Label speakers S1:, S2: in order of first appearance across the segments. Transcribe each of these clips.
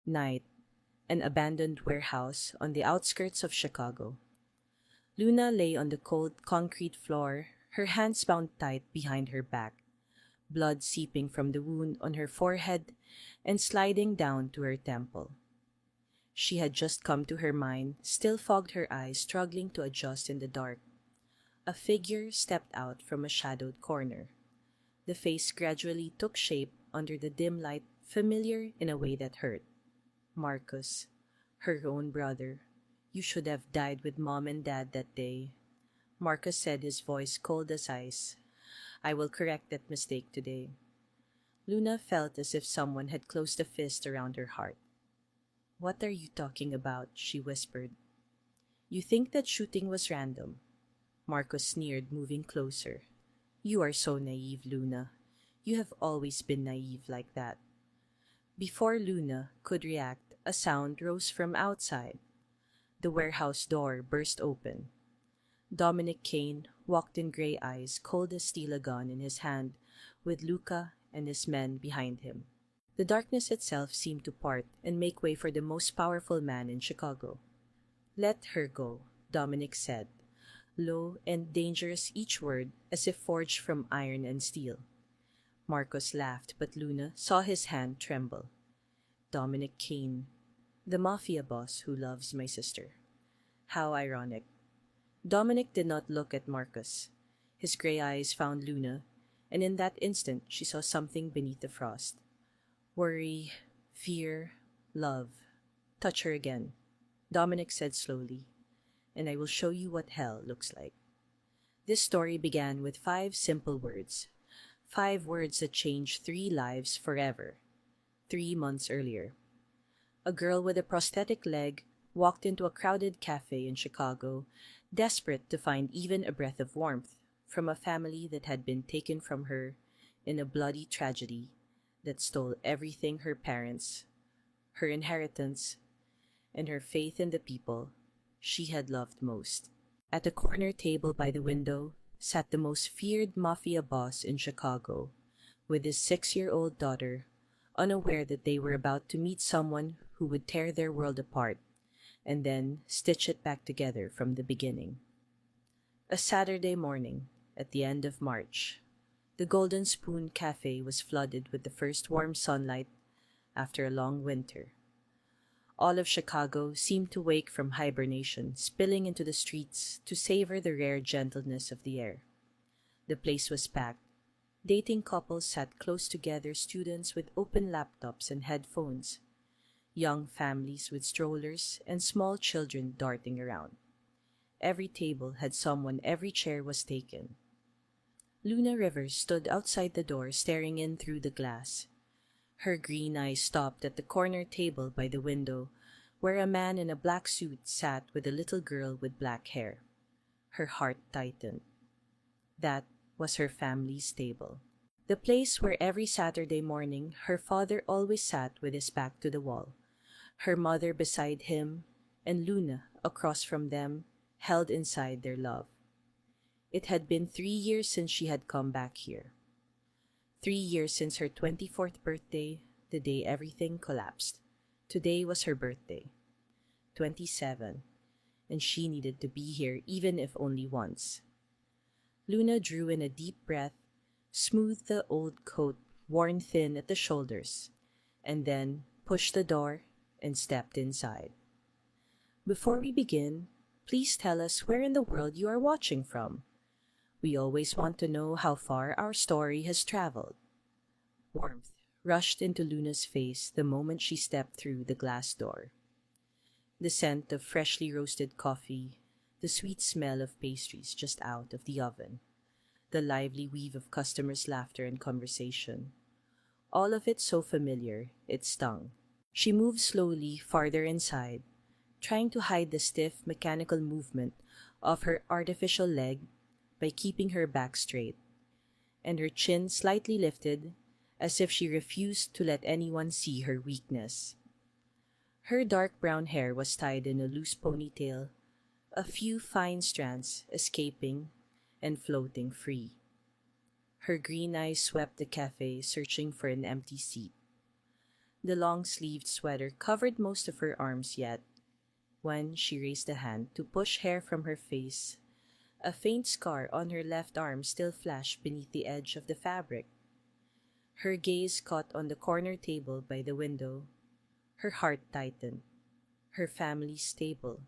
S1: Night, an abandoned warehouse on the outskirts of Chicago. Luna lay on the cold concrete floor, her hands bound tight behind her back, blood seeping from the wound on her forehead and sliding down to her temple. She had just come to her mind, still fogged her eyes, struggling to adjust in the dark. A figure stepped out from a shadowed corner. The face gradually took shape under the dim light, familiar in a way that hurt. Marcus, her own brother. You should have died with Mom and Dad that day. Marcus said, his voice cold as ice. I will correct that mistake today. Luna felt as if someone had closed a fist around her heart. What are you talking about? She whispered. You think that shooting was random? Marcus sneered, moving closer. You are so naive, Luna. You have always been naive like that. Before Luna could react, a sound rose from outside. The warehouse door burst open. Dominic Kane walked in gray eyes, cold as steel, a gun in his hand, with Luca and his men behind him. The darkness itself seemed to part and make way for the most powerful man in Chicago. Let her go, Dominic said, low and dangerous, each word as if forged from iron and steel. Marcus laughed, but Luna saw his hand tremble. Dominic Kane, the Mafia boss who loves my sister. How ironic. Dominic did not look at Marcus. His gray eyes found Luna, and in that instant she saw something beneath the frost. Worry, fear, love. Touch her again, Dominic said slowly, and I will show you what hell looks like. This story began with 5 simple words. 5 words that changed 3 lives forever. 3 months earlier. A girl with a prosthetic leg walked into a crowded cafe in Chicago, desperate to find even a breath of warmth from a family that had been taken from her in a bloody tragedy that stole everything: her parents, her inheritance, and her faith in the people she had loved most. At a corner table by the window sat the most feared Mafia boss in Chicago, with his 6-year-old daughter, unaware that they were about to meet someone who would tear their world apart and then stitch it back together from the beginning. A Saturday morning at the end of March, the Golden Spoon Cafe was flooded with the first warm sunlight after a long winter. All of Chicago seemed to wake from hibernation, spilling into the streets to savor the rare gentleness of the air. The place was packed. Dating couples sat close together, students with open laptops and headphones, young families with strollers, and small children darting around. Every table had someone, every chair was taken. Luna Rivers stood outside the door, staring in through the glass. Her green eyes stopped at the corner table by the window, where a man in a black suit sat with a little girl with black hair. Her heart tightened. That was her family's table. The place where every Saturday morning her father always sat with his back to the wall, her mother beside him, and Luna across from them, held inside their love. It had been 3 years since she had come back here. 3 years since her 24th birthday, the day everything collapsed. Today was her birthday. 27, and she needed to be here, even if only once. Luna drew in a deep breath, smoothed the old coat worn thin at the shoulders, and then pushed the door and stepped inside. Before we begin, please tell us where in the world you are watching from. We always want to know how far our story has traveled. Warmth rushed into Luna's face the moment she stepped through the glass door. The scent of freshly roasted coffee, the sweet smell of pastries just out of the oven, the lively weave of customers' laughter and conversation. All of it so familiar, it stung. She moved slowly farther inside, trying to hide the stiff, mechanical movement of her artificial leg by keeping her back straight, and her chin slightly lifted as if she refused to let anyone see her weakness. Her dark brown hair was tied in a loose ponytail, a few fine strands escaping and floating free. Her green eyes swept the cafe, searching for an empty seat. The long-sleeved sweater covered most of her arms yet, when she raised a hand to push hair from her face, a faint scar on her left arm still flashed beneath the edge of the fabric. Her gaze caught on the corner table by the window. Her heart tightened. Her family's table.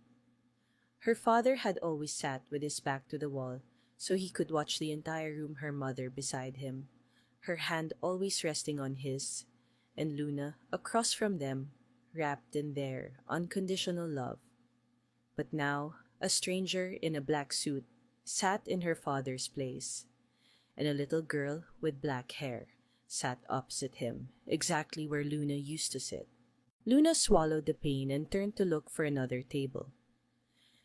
S1: Her father had always sat with his back to the wall, so he could watch the entire room, her mother beside him, her hand always resting on his, and Luna across from them, wrapped in their unconditional love. But now, a stranger in a black suit sat in her father's place, and a little girl with black hair sat opposite him, exactly where Luna used to sit. Luna swallowed the pain and turned to look for another table.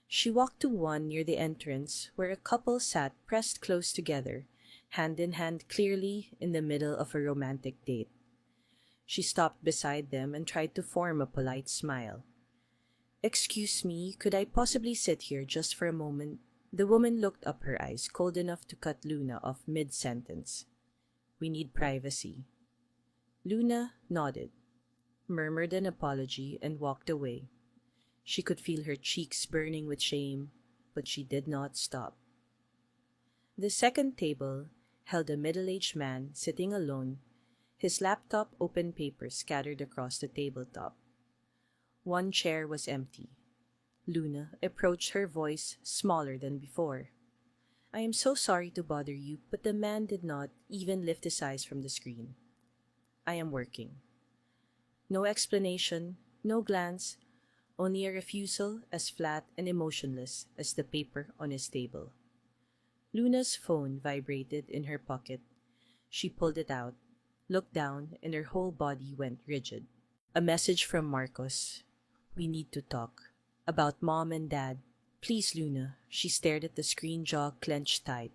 S1: She walked to one near the entrance where a couple sat pressed close together, hand in hand, clearly in the middle of a romantic date. She stopped beside them and tried to form a polite smile. "Excuse me, could I possibly sit here just for a moment?" The woman looked up, her eyes cold enough to cut Luna off mid-sentence. "We need privacy." Luna nodded, murmured an apology, and walked away. She could feel her cheeks burning with shame, but she did not stop. The second table held a middle-aged man sitting alone, his laptop open, papers scattered across the tabletop. One chair was empty. Luna approached, her voice smaller than before. "I am so sorry to bother you," but the man did not even lift his eyes from the screen. "I am working." No explanation, no glance, only a refusal as flat and emotionless as the paper on his table. Luna's phone vibrated in her pocket. She pulled it out, looked down, and her whole body went rigid. A message from Marcos. "We need to talk. About Mom and Dad. Please, Luna." She stared at the screen, jaw clenched tight.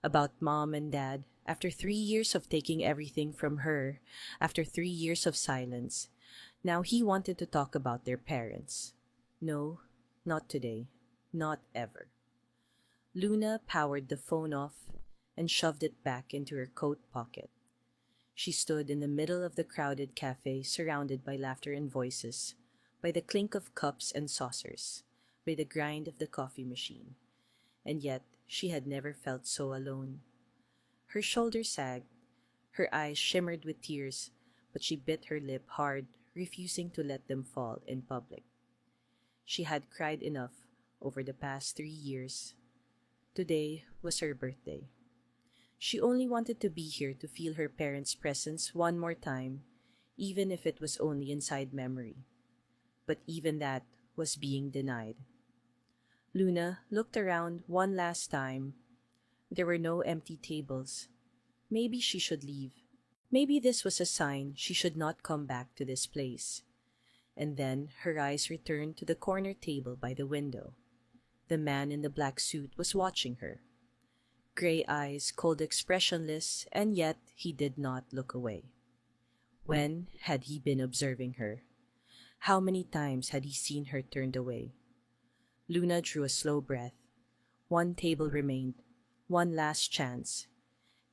S1: About Mom and Dad. After 3 years of taking everything from her, after 3 years of silence, now he wanted to talk about their parents. No, not today. Not ever. Luna powered the phone off and shoved it back into her coat pocket. She stood in the middle of the crowded cafe, surrounded by laughter and voices, by the clink of cups and saucers, by the grind of the coffee machine. And yet she had never felt so alone. Her shoulders sagged, her eyes shimmered with tears, but she bit her lip hard, refusing to let them fall in public. She had cried enough over the past 3 years. Today was her birthday. She only wanted to be here to feel her parents' presence one more time, even if it was only inside memory. But even that was being denied. Luna looked around one last time. There were no empty tables. Maybe she should leave. Maybe this was a sign she should not come back to this place. And then her eyes returned to the corner table by the window. The man in the black suit was watching her. Gray eyes, cold, expressionless, and yet he did not look away. When had he been observing her? How many times had he seen her turned away? Luna drew a slow breath. One table remained, one last chance,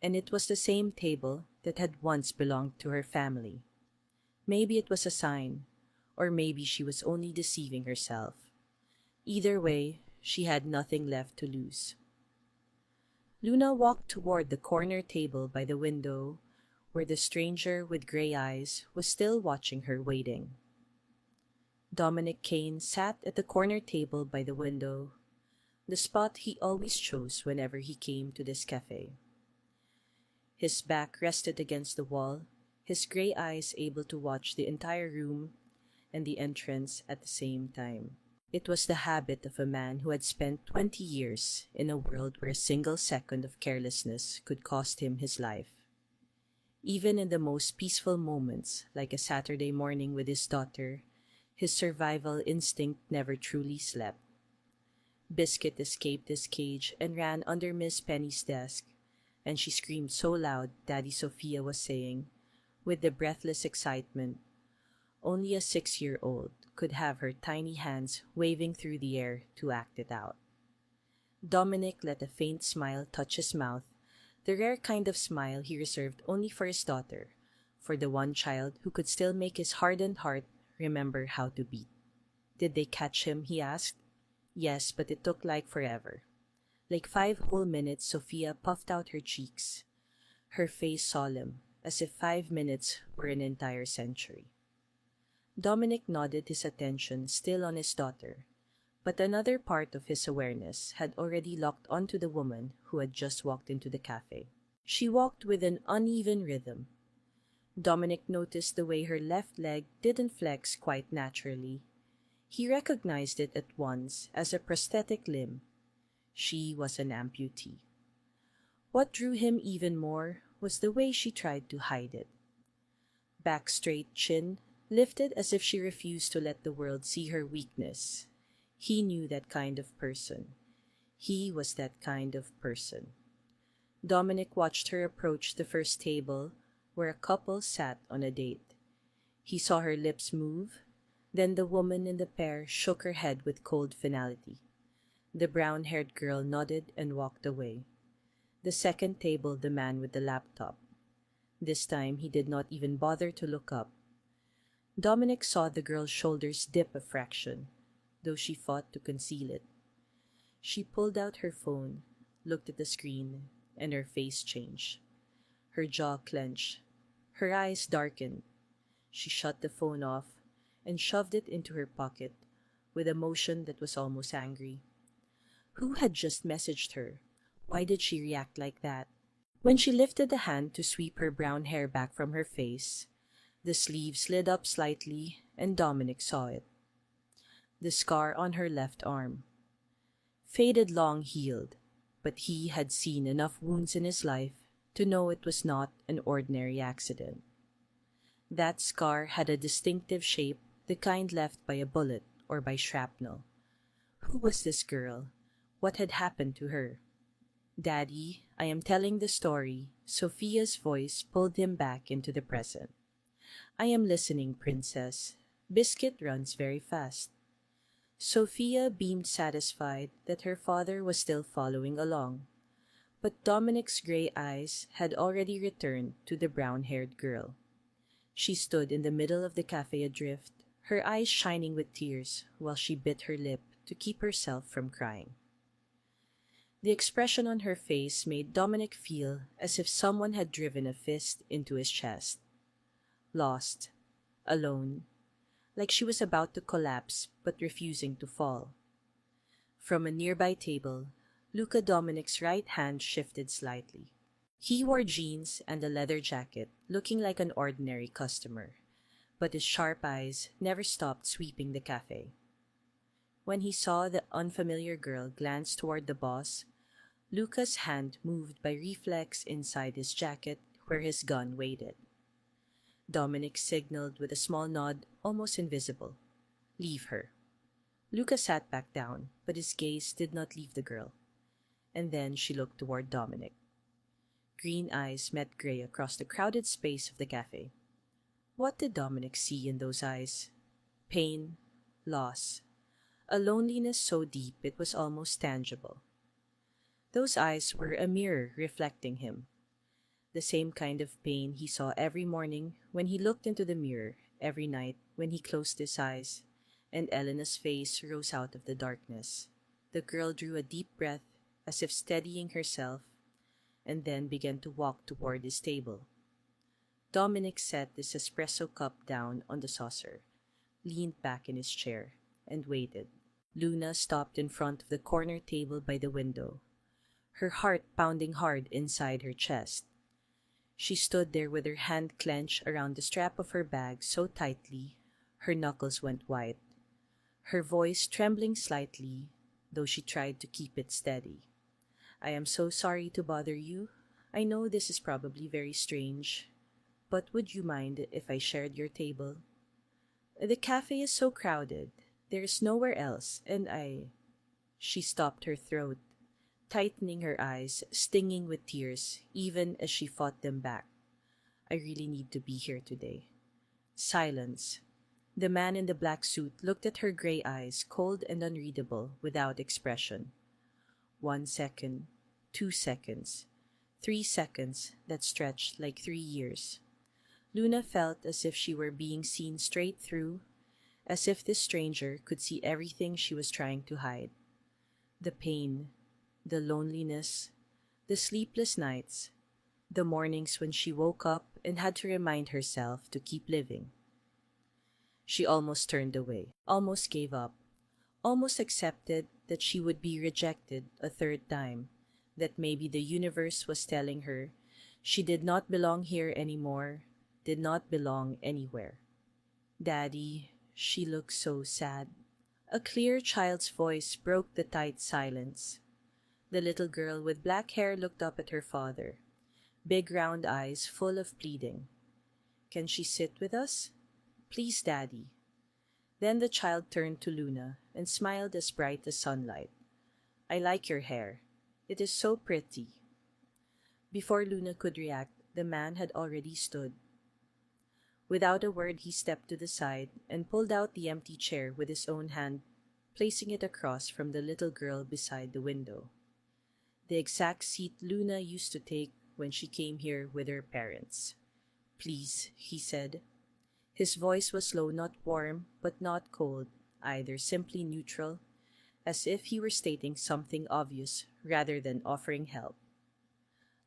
S1: and it was the same table that had once belonged to her family. Maybe it was a sign, or maybe she was only deceiving herself. Either way, she had nothing left to lose. Luna walked toward the corner table by the window, where the stranger with gray eyes was still watching her, waiting. Dominic Kane sat at the corner table by the window, the spot he always chose whenever he came to this cafe. His back rested against the wall, his gray eyes able to watch the entire room and the entrance at the same time. It was the habit of a man who had spent 20 years in a world where a single second of carelessness could cost him his life. Even in the most peaceful moments, like a Saturday morning with his daughter, his survival instinct never truly slept. Biscuit escaped his cage and ran under Miss Penny's desk, and she screamed so loud Daddy Sophia was saying, with the breathless excitement only a 6-year-old could have, her tiny hands waving through the air to act it out. Dominic let a faint smile touch his mouth, the rare kind of smile he reserved only for his daughter, for the one child who could still make his hardened heart remember how to beat. Did they catch him? He asked. Yes, but it took like forever. Like 5 whole minutes, Sophia puffed out her cheeks, her face solemn, as if 5 minutes were an entire century. Dominic nodded his attention still on his daughter, but another part of his awareness had already locked onto the woman who had just walked into the cafe. She walked with an uneven rhythm. Dominic noticed the way her left leg didn't flex quite naturally. He recognized it at once as a prosthetic limb. She was an amputee. What drew him even more was the way she tried to hide it. Back straight, chin lifted as if she refused to let the world see her weakness. He knew that kind of person. He was that kind of person. Dominic watched her approach the first table where a couple sat on a date. He saw her lips move, then the woman in the pair shook her head with cold finality. The brown-haired girl nodded and walked away. The second table, the man with the laptop. This time he did not even bother to look up. Dominic saw the girl's shoulders dip a fraction, though she fought to conceal it. She pulled out her phone, looked at the screen, and her face changed. Her jaw clenched. Her eyes darkened. She shut the phone off and shoved it into her pocket with a motion that was almost angry. Who had just messaged her? Why did she react like that? When she lifted a hand to sweep her brown hair back from her face, the sleeve slid up slightly and Dominic saw it. The scar on her left arm. Faded long healed, but he had seen enough wounds in his life to know it was not an ordinary accident. That scar had a distinctive shape, the kind left by a bullet or by shrapnel. Who was this girl? What had happened to her? Daddy, I am telling the story. Sophia's voice pulled him back into the present. I am listening, Princess. Biscuit runs very fast. Sophia beamed satisfied that her father was still following along, but Dominic's gray eyes had already returned to the brown-haired girl. She stood in the middle of the cafe adrift, her eyes shining with tears while she bit her lip to keep herself from crying. The expression on her face made Dominic feel as if someone had driven a fist into his chest. Lost, alone, like she was about to collapse but refusing to fall. From a nearby table, Luca Dominic's right hand shifted slightly. He wore jeans and a leather jacket, looking like an ordinary customer, but his sharp eyes never stopped sweeping the cafe. When he saw the unfamiliar girl glance toward the boss, Luca's hand moved by reflex inside his jacket where his gun waited. Dominic signaled with a small nod, almost invisible. Leave her. Luca sat back down, but his gaze did not leave the girl. And then she looked toward Dominic. Green eyes met gray across the crowded space of the cafe. What did Dominic see in those eyes? Pain, loss, a loneliness so deep it was almost tangible. Those eyes were a mirror reflecting him. The same kind of pain he saw every morning when he looked into the mirror, every night when he closed his eyes, and Elena's face rose out of the darkness. The girl drew a deep breath as if steadying herself, and then began to walk toward his table. Dominic set his espresso cup down on the saucer, leaned back in his chair, and waited. Luna stopped in front of the corner table by the window, her heart pounding hard inside her chest. She stood there with her hand clenched around the strap of her bag so tightly, her knuckles went white, her voice trembling slightly, though she tried to keep it steady. I am so sorry to bother you. I know this is probably very strange, but would you mind if I shared your table? The cafe is so crowded. There is nowhere else, and She stopped her throat, tightening her eyes, stinging with tears, even as she fought them back. I really need to be here today. Silence. The man in the black suit looked at her gray eyes, cold and unreadable, without expression. 1 second, 2 seconds, 3 seconds that stretched like 3 years. Luna felt as if she were being seen straight through, as if this stranger could see everything she was trying to hide. The pain, the loneliness, the sleepless nights, the mornings when she woke up and had to remind herself to keep living. She almost turned away, almost gave up, almost accepted that she would be rejected a third time, that maybe the universe was telling her she did not belong here anymore, did not belong anywhere. Daddy, she looked so sad. A clear child's voice broke the tight silence. The little girl with black hair looked up at her father, big round eyes full of pleading. Can she sit with us? Please, Daddy. Then the child turned to Luna and smiled as bright as sunlight. I like your hair. It is so pretty. Before Luna could react, the man had already stood. Without a word, he stepped to the side and pulled out the empty chair with his own hand, placing it across from the little girl beside the window. The exact seat Luna used to take when she came here with her parents. Please, he said. His voice was low, not warm, but not cold, either, simply neutral, as if he were stating something obvious rather than offering help.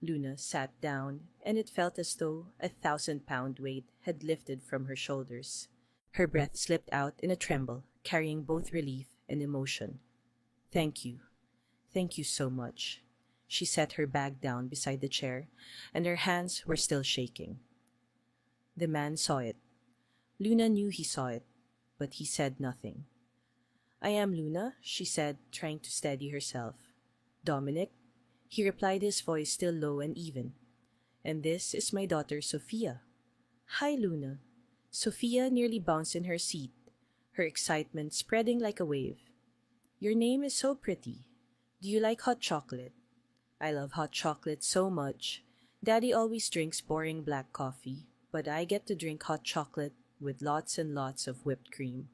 S1: Luna sat down, and it felt as though 1,000-pound weight had lifted from her shoulders. Her breath slipped out in a tremble, carrying both relief and emotion. Thank you. Thank you so much. She set her bag down beside the chair, and her hands were still shaking. The man saw it. Luna knew he saw it, but he said nothing. I am Luna, she said, trying to steady herself. Dominic, he replied, his voice still low and even. And this is my daughter, Sophia. Hi, Luna. Sophia nearly bounced in her seat, her excitement spreading like a wave. Your name is so pretty. Do you like hot chocolate? I love hot chocolate so much. Daddy always drinks boring black coffee, but I get to drink hot chocolate with lots and lots of whipped cream.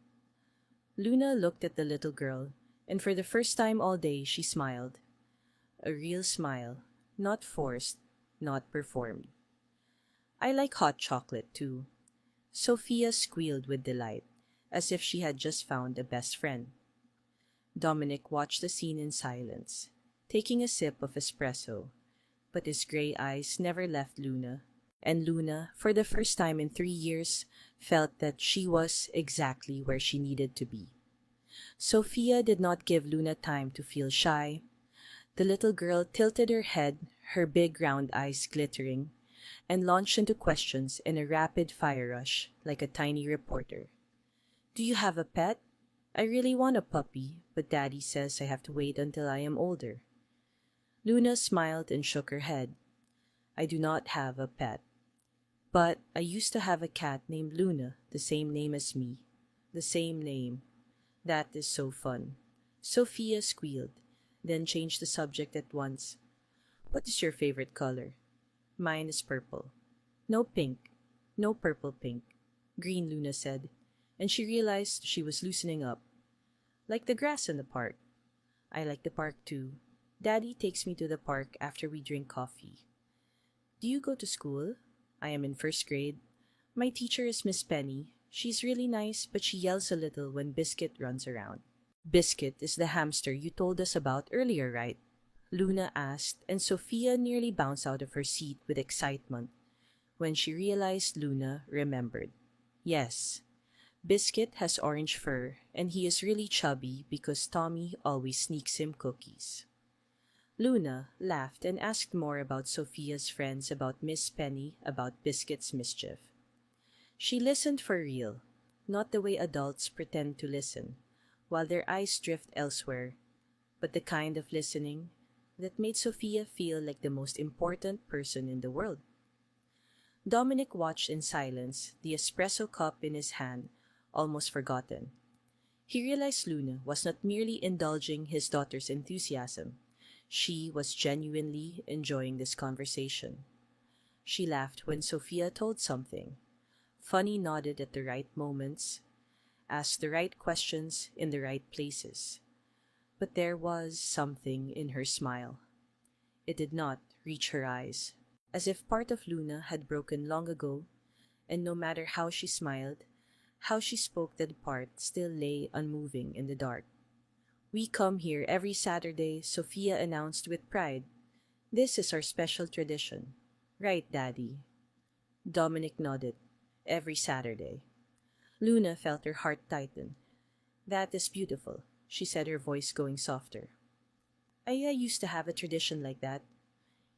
S1: Luna looked at the little girl, and for the first time all day she smiled. A real smile, not forced, not performed. I like hot chocolate too. Sophia squealed with delight, as if she had just found a best friend. Dominic watched the scene in silence, taking a sip of espresso, but his gray eyes never left Luna, and Luna, for the first time in 3 years, felt that she was exactly where she needed to be. Sophia did not give Luna time to feel shy. The little girl tilted her head, her big round eyes glittering, and launched into questions in a rapid-fire rush, like a tiny reporter. Do you have a pet? I really want a puppy, but Daddy says I have to wait until I am older. Luna smiled and shook her head. I do not have a pet. But I used to have a cat named Luna, the same name as me. The same name. That is so fun. Sophia squealed, then changed the subject at once. What is your favorite color? Mine is purple. No pink. No purple pink. Green, Luna said, and she realized she was loosening up. Like the grass in the park. I like the park too. Daddy takes me to the park after we drink coffee. Do you go to school? I am in first grade. My teacher is Miss Penny. She's really nice, but she yells a little when Biscuit runs around. Biscuit is the hamster you told us about earlier, right? Luna asked, and Sophia nearly bounced out of her seat with excitement when she realized Luna remembered. Yes, Biscuit has orange fur, and he is really chubby because Tommy always sneaks him cookies. Luna laughed and asked more about Sophia's friends, about Miss Penny, about Biscuit's mischief. She listened for real, not the way adults pretend to listen, while their eyes drift elsewhere, but the kind of listening that made Sophia feel like the most important person in the world. Dominic watched in silence, the espresso cup in his hand, almost forgotten. He realized Luna was not merely indulging his daughter's enthusiasm. She was genuinely enjoying this conversation. She laughed when Sophia told something. Funny nodded at the right moments, asked the right questions in the right places. But there was something in her smile. It did not reach her eyes. As if part of Luna had broken long ago, and no matter how she smiled, how she spoke, that part still lay unmoving in the dark. "We come here every Saturday," Sophia announced with pride. "This is our special tradition." "Right, Daddy." Dominic nodded. "Every Saturday." Luna felt her heart tighten. "That is beautiful," she said, her voice going softer. "I used to have a tradition like that."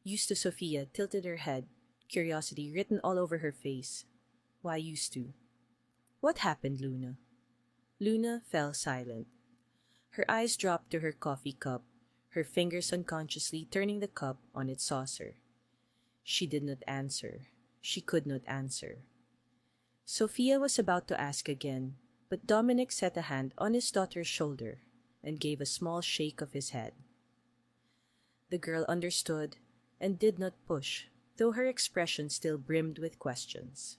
S1: "Used to?" Sophia tilted her head, curiosity written all over her face. "Why used to?" "What happened, Luna?" Luna fell silent. Her eyes dropped to her coffee cup, her fingers unconsciously turning the cup on its saucer. She did not answer. She could not answer. Sophia was about to ask again, but Dominic set a hand on his daughter's shoulder and gave a small shake of his head. The girl understood and did not push, though her expression still brimmed with questions.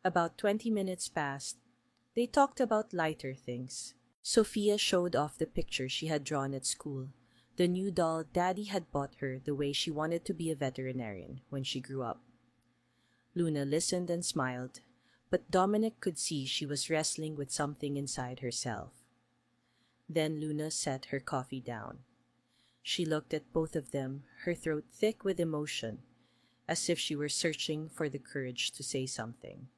S1: About 20 minutes passed. They talked about lighter things. Sophia showed off the picture she had drawn at school, the new doll Daddy had bought her, the way she wanted to be a veterinarian when she grew up. Luna listened and smiled, but Dominic could see she was wrestling with something inside herself. Then Luna set her coffee down. She looked at both of them, her throat thick with emotion, as if she were searching for the courage to say something.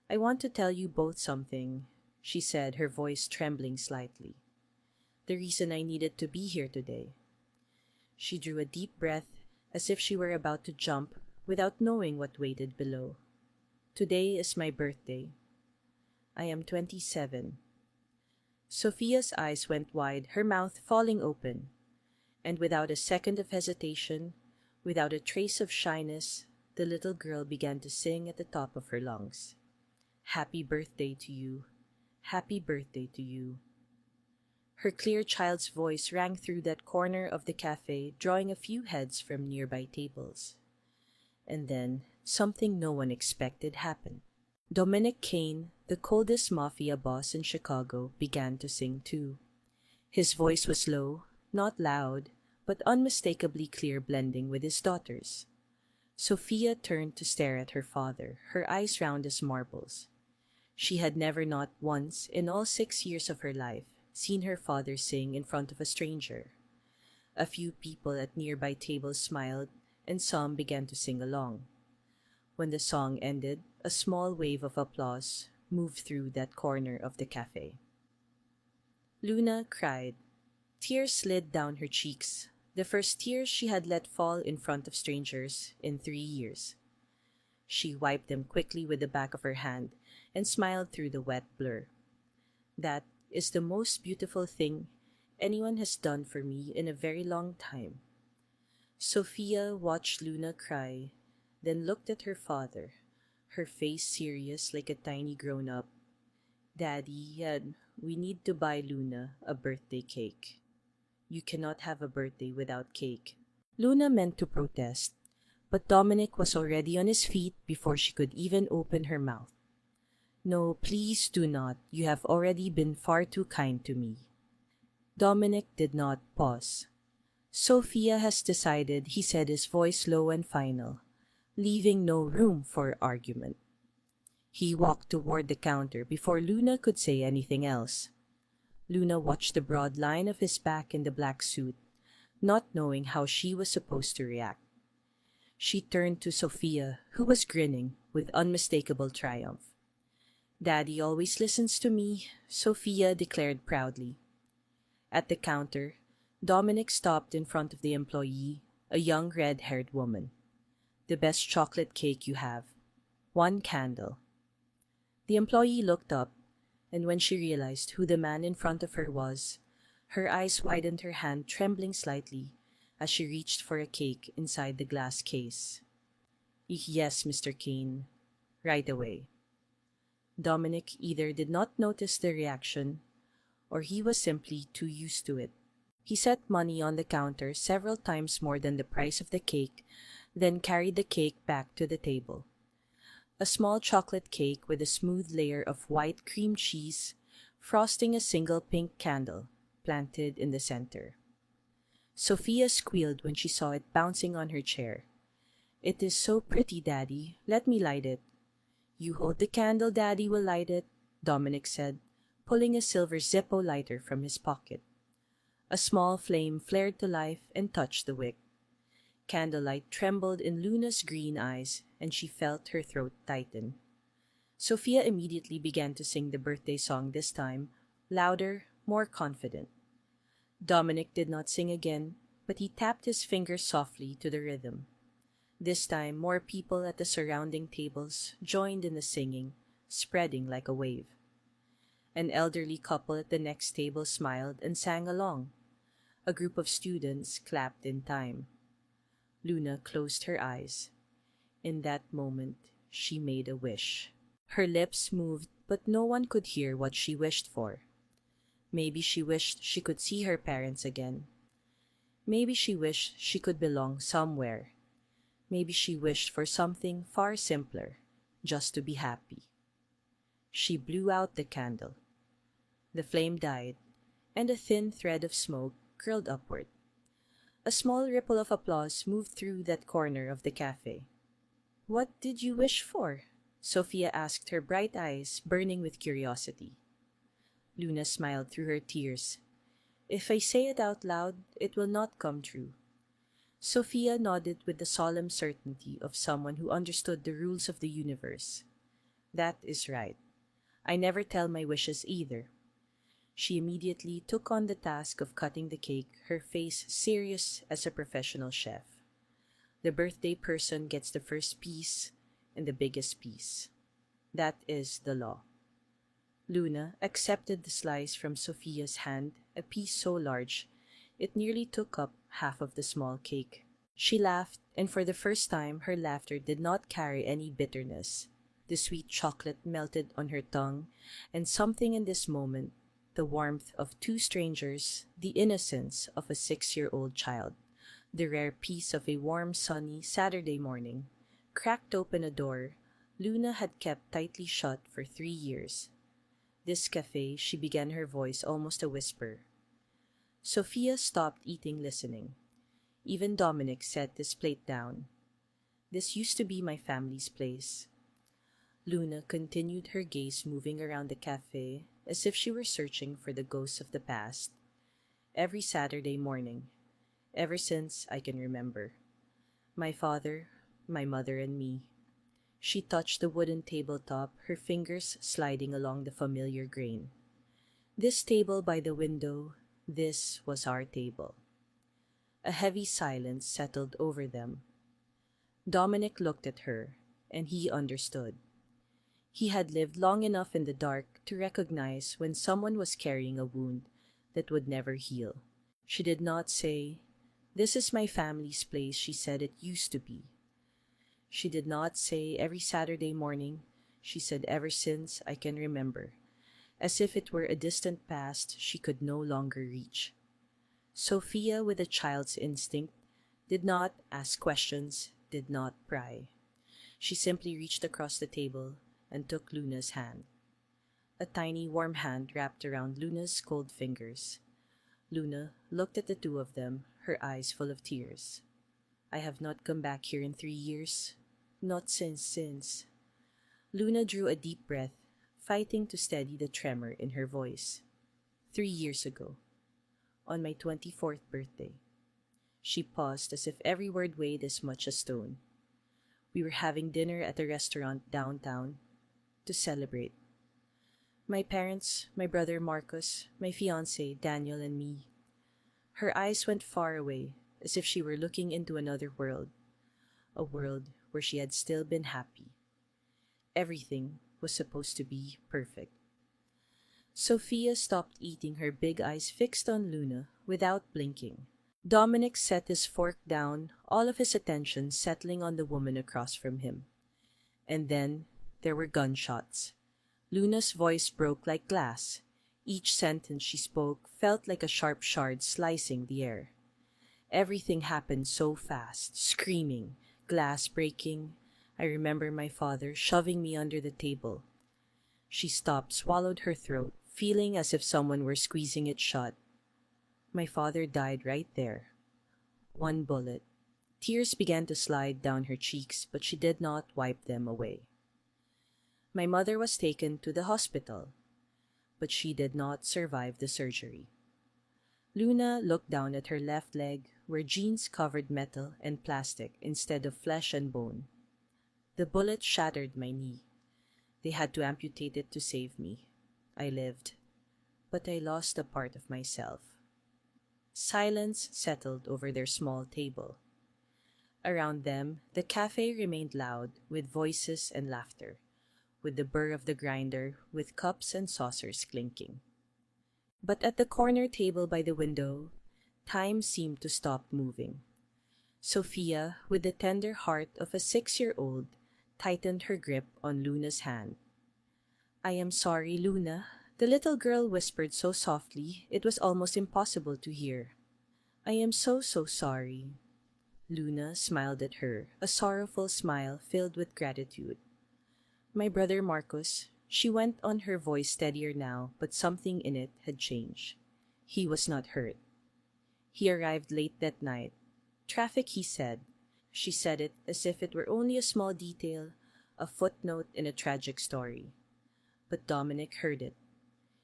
S1: "I want to tell you both something," she said, her voice trembling slightly. "The reason I needed to be here today." She drew a deep breath, as if she were about to jump, without knowing what waited below. "Today is my birthday. I am 27. Sophia's eyes went wide, her mouth falling open, and without a second of hesitation, without a trace of shyness, the little girl began to sing at the top of her lungs. "Happy birthday to you. Happy birthday to you." Her clear child's voice rang through that corner of the cafe, drawing a few heads from nearby tables. And then something no one expected happened. Dominic Kane, the coldest Mafia boss in Chicago, began to sing too. His voice was low, not loud, but unmistakably clear, blending with his daughter's. Sophia turned to stare at her father, her eyes round as marbles. She had never, not once in all 6 years of her life, seen her father sing in front of a stranger. A few people at nearby tables smiled, and some began to sing along. When the song ended, a small wave of applause moved through that corner of the cafe. Luna cried. Tears slid down her cheeks, the first tears she had let fall in front of strangers in 3 years. She wiped them quickly with the back of her hand and smiled through the wet blur. "That is the most beautiful thing anyone has done for me in a very long time." Sophia watched Luna cry, then looked at her father, her face serious like a tiny grown-up. "Daddy, we need to buy Luna a birthday cake." "You cannot have a birthday without cake." Luna meant to protest, but Dominic was already on his feet before she could even open her mouth. "No, please do not. You have already been far too kind to me." Dominic did not pause. "Sophia has decided," he said, his voice low and final, leaving no room for argument. He walked toward the counter before Luna could say anything else. Luna watched the broad line of his back in the black suit, not knowing how she was supposed to react. She turned to Sophia, who was grinning with unmistakable triumph. "Daddy always listens to me," Sophia declared proudly. At the counter, Dominic stopped in front of the employee, a young red-haired woman. "The best chocolate cake you have. 1 candle." The employee looked up, and when she realized who the man in front of her was, her eyes widened, her hand trembling slightly as she reached for a cake inside the glass case. "Yes, Mr. Kane. Right away." Dominic either did not notice the reaction, or he was simply too used to it. He set money on the counter several times more than the price of the cake, then carried the cake back to the table. A small chocolate cake with a smooth layer of white cream cheese, frosting a single pink candle, planted in the center. Sophia squealed when she saw it bouncing on her chair. "It is so pretty, Daddy. Let me light it." "You hold the candle, Daddy will light it," Dominic said, pulling a silver Zippo lighter from his pocket. A small flame flared to life and touched the wick. Candlelight trembled in Luna's green eyes, and she felt her throat tighten. Sophia immediately began to sing the birthday song this time, louder, more confident. Dominic did not sing again, but he tapped his fingers softly to the rhythm. This time, more people at the surrounding tables joined in the singing, spreading like a wave. An elderly couple at the next table smiled and sang along. A group of students clapped in time. Luna closed her eyes. In that moment, she made a wish. Her lips moved, but no one could hear what she wished for. Maybe she wished she could see her parents again. Maybe she wished she could belong somewhere. Maybe she wished for something far simpler, just to be happy. She blew out the candle. The flame died, and a thin thread of smoke curled upward. A small ripple of applause moved through that corner of the cafe. "What did you wish for?" Sophia asked, her bright eyes burning with curiosity. Luna smiled through her tears. "If I say it out loud, it will not come true." Sophia nodded with the solemn certainty of someone who understood the rules of the universe. "That is right. I never tell my wishes either." She immediately took on the task of cutting the cake, her face serious as a professional chef. The birthday person gets the first piece and the biggest piece. That is the law. Luna accepted the slice from Sophia's hand, a piece so large it nearly took up half of the small cake. She laughed, and for the first time her laughter did not carry any bitterness. The sweet chocolate melted on her tongue, and something in this moment, the warmth of two strangers, the innocence of a 6-year-old child, the rare peace of a warm, sunny Saturday morning, cracked open a door Luna had kept tightly shut for 3 years. "This cafe," she began, her voice almost a whisper. Sophia stopped eating, listening. Even Dominic set his plate down. "This used to be my family's place." Luna continued, her gaze moving around the cafe as if she were searching for the ghosts of the past. "Every Saturday morning, ever since I can remember. My father, my mother, and me." She touched the wooden tabletop, her fingers sliding along the familiar grain. "This table by the window, this was our table." A heavy silence settled over them. Dominic looked at her, and he understood. He had lived long enough in the dark to recognize when someone was carrying a wound that would never heal. She did not say, "This is my family's place," she said, "It used to be." She did not say, "Every Saturday morning," she said, "Ever since I can remember," as if it were a distant past she could no longer reach. Sophia, with a child's instinct, did not ask questions, did not pry. She simply reached across the table and took Luna's hand. A tiny, warm hand wrapped around Luna's cold fingers. Luna looked at the two of them, her eyes full of tears. "I have not come back here in 3 years. Not since. Luna drew a deep breath, fighting to steady the tremor in her voice. 3 years ago, on my 24th birthday. She paused as if every word weighed as much as stone. We were having dinner at a restaurant downtown to celebrate. My parents, my brother Marcus, my fiancé Daniel, and me. Her eyes went far away, as if she were looking into another world, a world where she had still been happy. Everything was supposed to be perfect. Sophia stopped eating, her big eyes fixed on Luna without blinking. Dominic set his fork down, all of his attention settling on the woman across from him. And then there were gunshots. Luna's voice broke like glass. Each sentence she spoke felt like a sharp shard slicing the air. Everything happened so fast, screaming, glass breaking. I remember my father shoving me under the table. She stopped, swallowed her throat, feeling as if someone were squeezing it shut. My father died right there. One bullet. Tears began to slide down her cheeks, but she did not wipe them away. My mother was taken to the hospital, but she did not survive the surgery. Luna looked down at her left leg, where jeans covered metal and plastic instead of flesh and bone. The bullet shattered my knee. They had to amputate it to save me. I lived, but I lost a part of myself. Silence settled over their small table. Around them, the cafe remained loud with voices and laughter, with the burr of the grinder, with cups and saucers clinking. But at the corner table by the window, time seemed to stop moving. Sophia, with the tender heart of a 6-year-old, tightened her grip on Luna's hand. "I am sorry, Luna," the little girl whispered so softly it was almost impossible to hear. "I am so sorry." Luna smiled at her, a sorrowful smile filled with gratitude. "My brother Marcus," she went on, her voice steadier now, but something in it had changed. "He was not hurt. He arrived late that night. Traffic, he said." She said it as if it were only a small detail, a footnote in a tragic story. But Dominic heard it.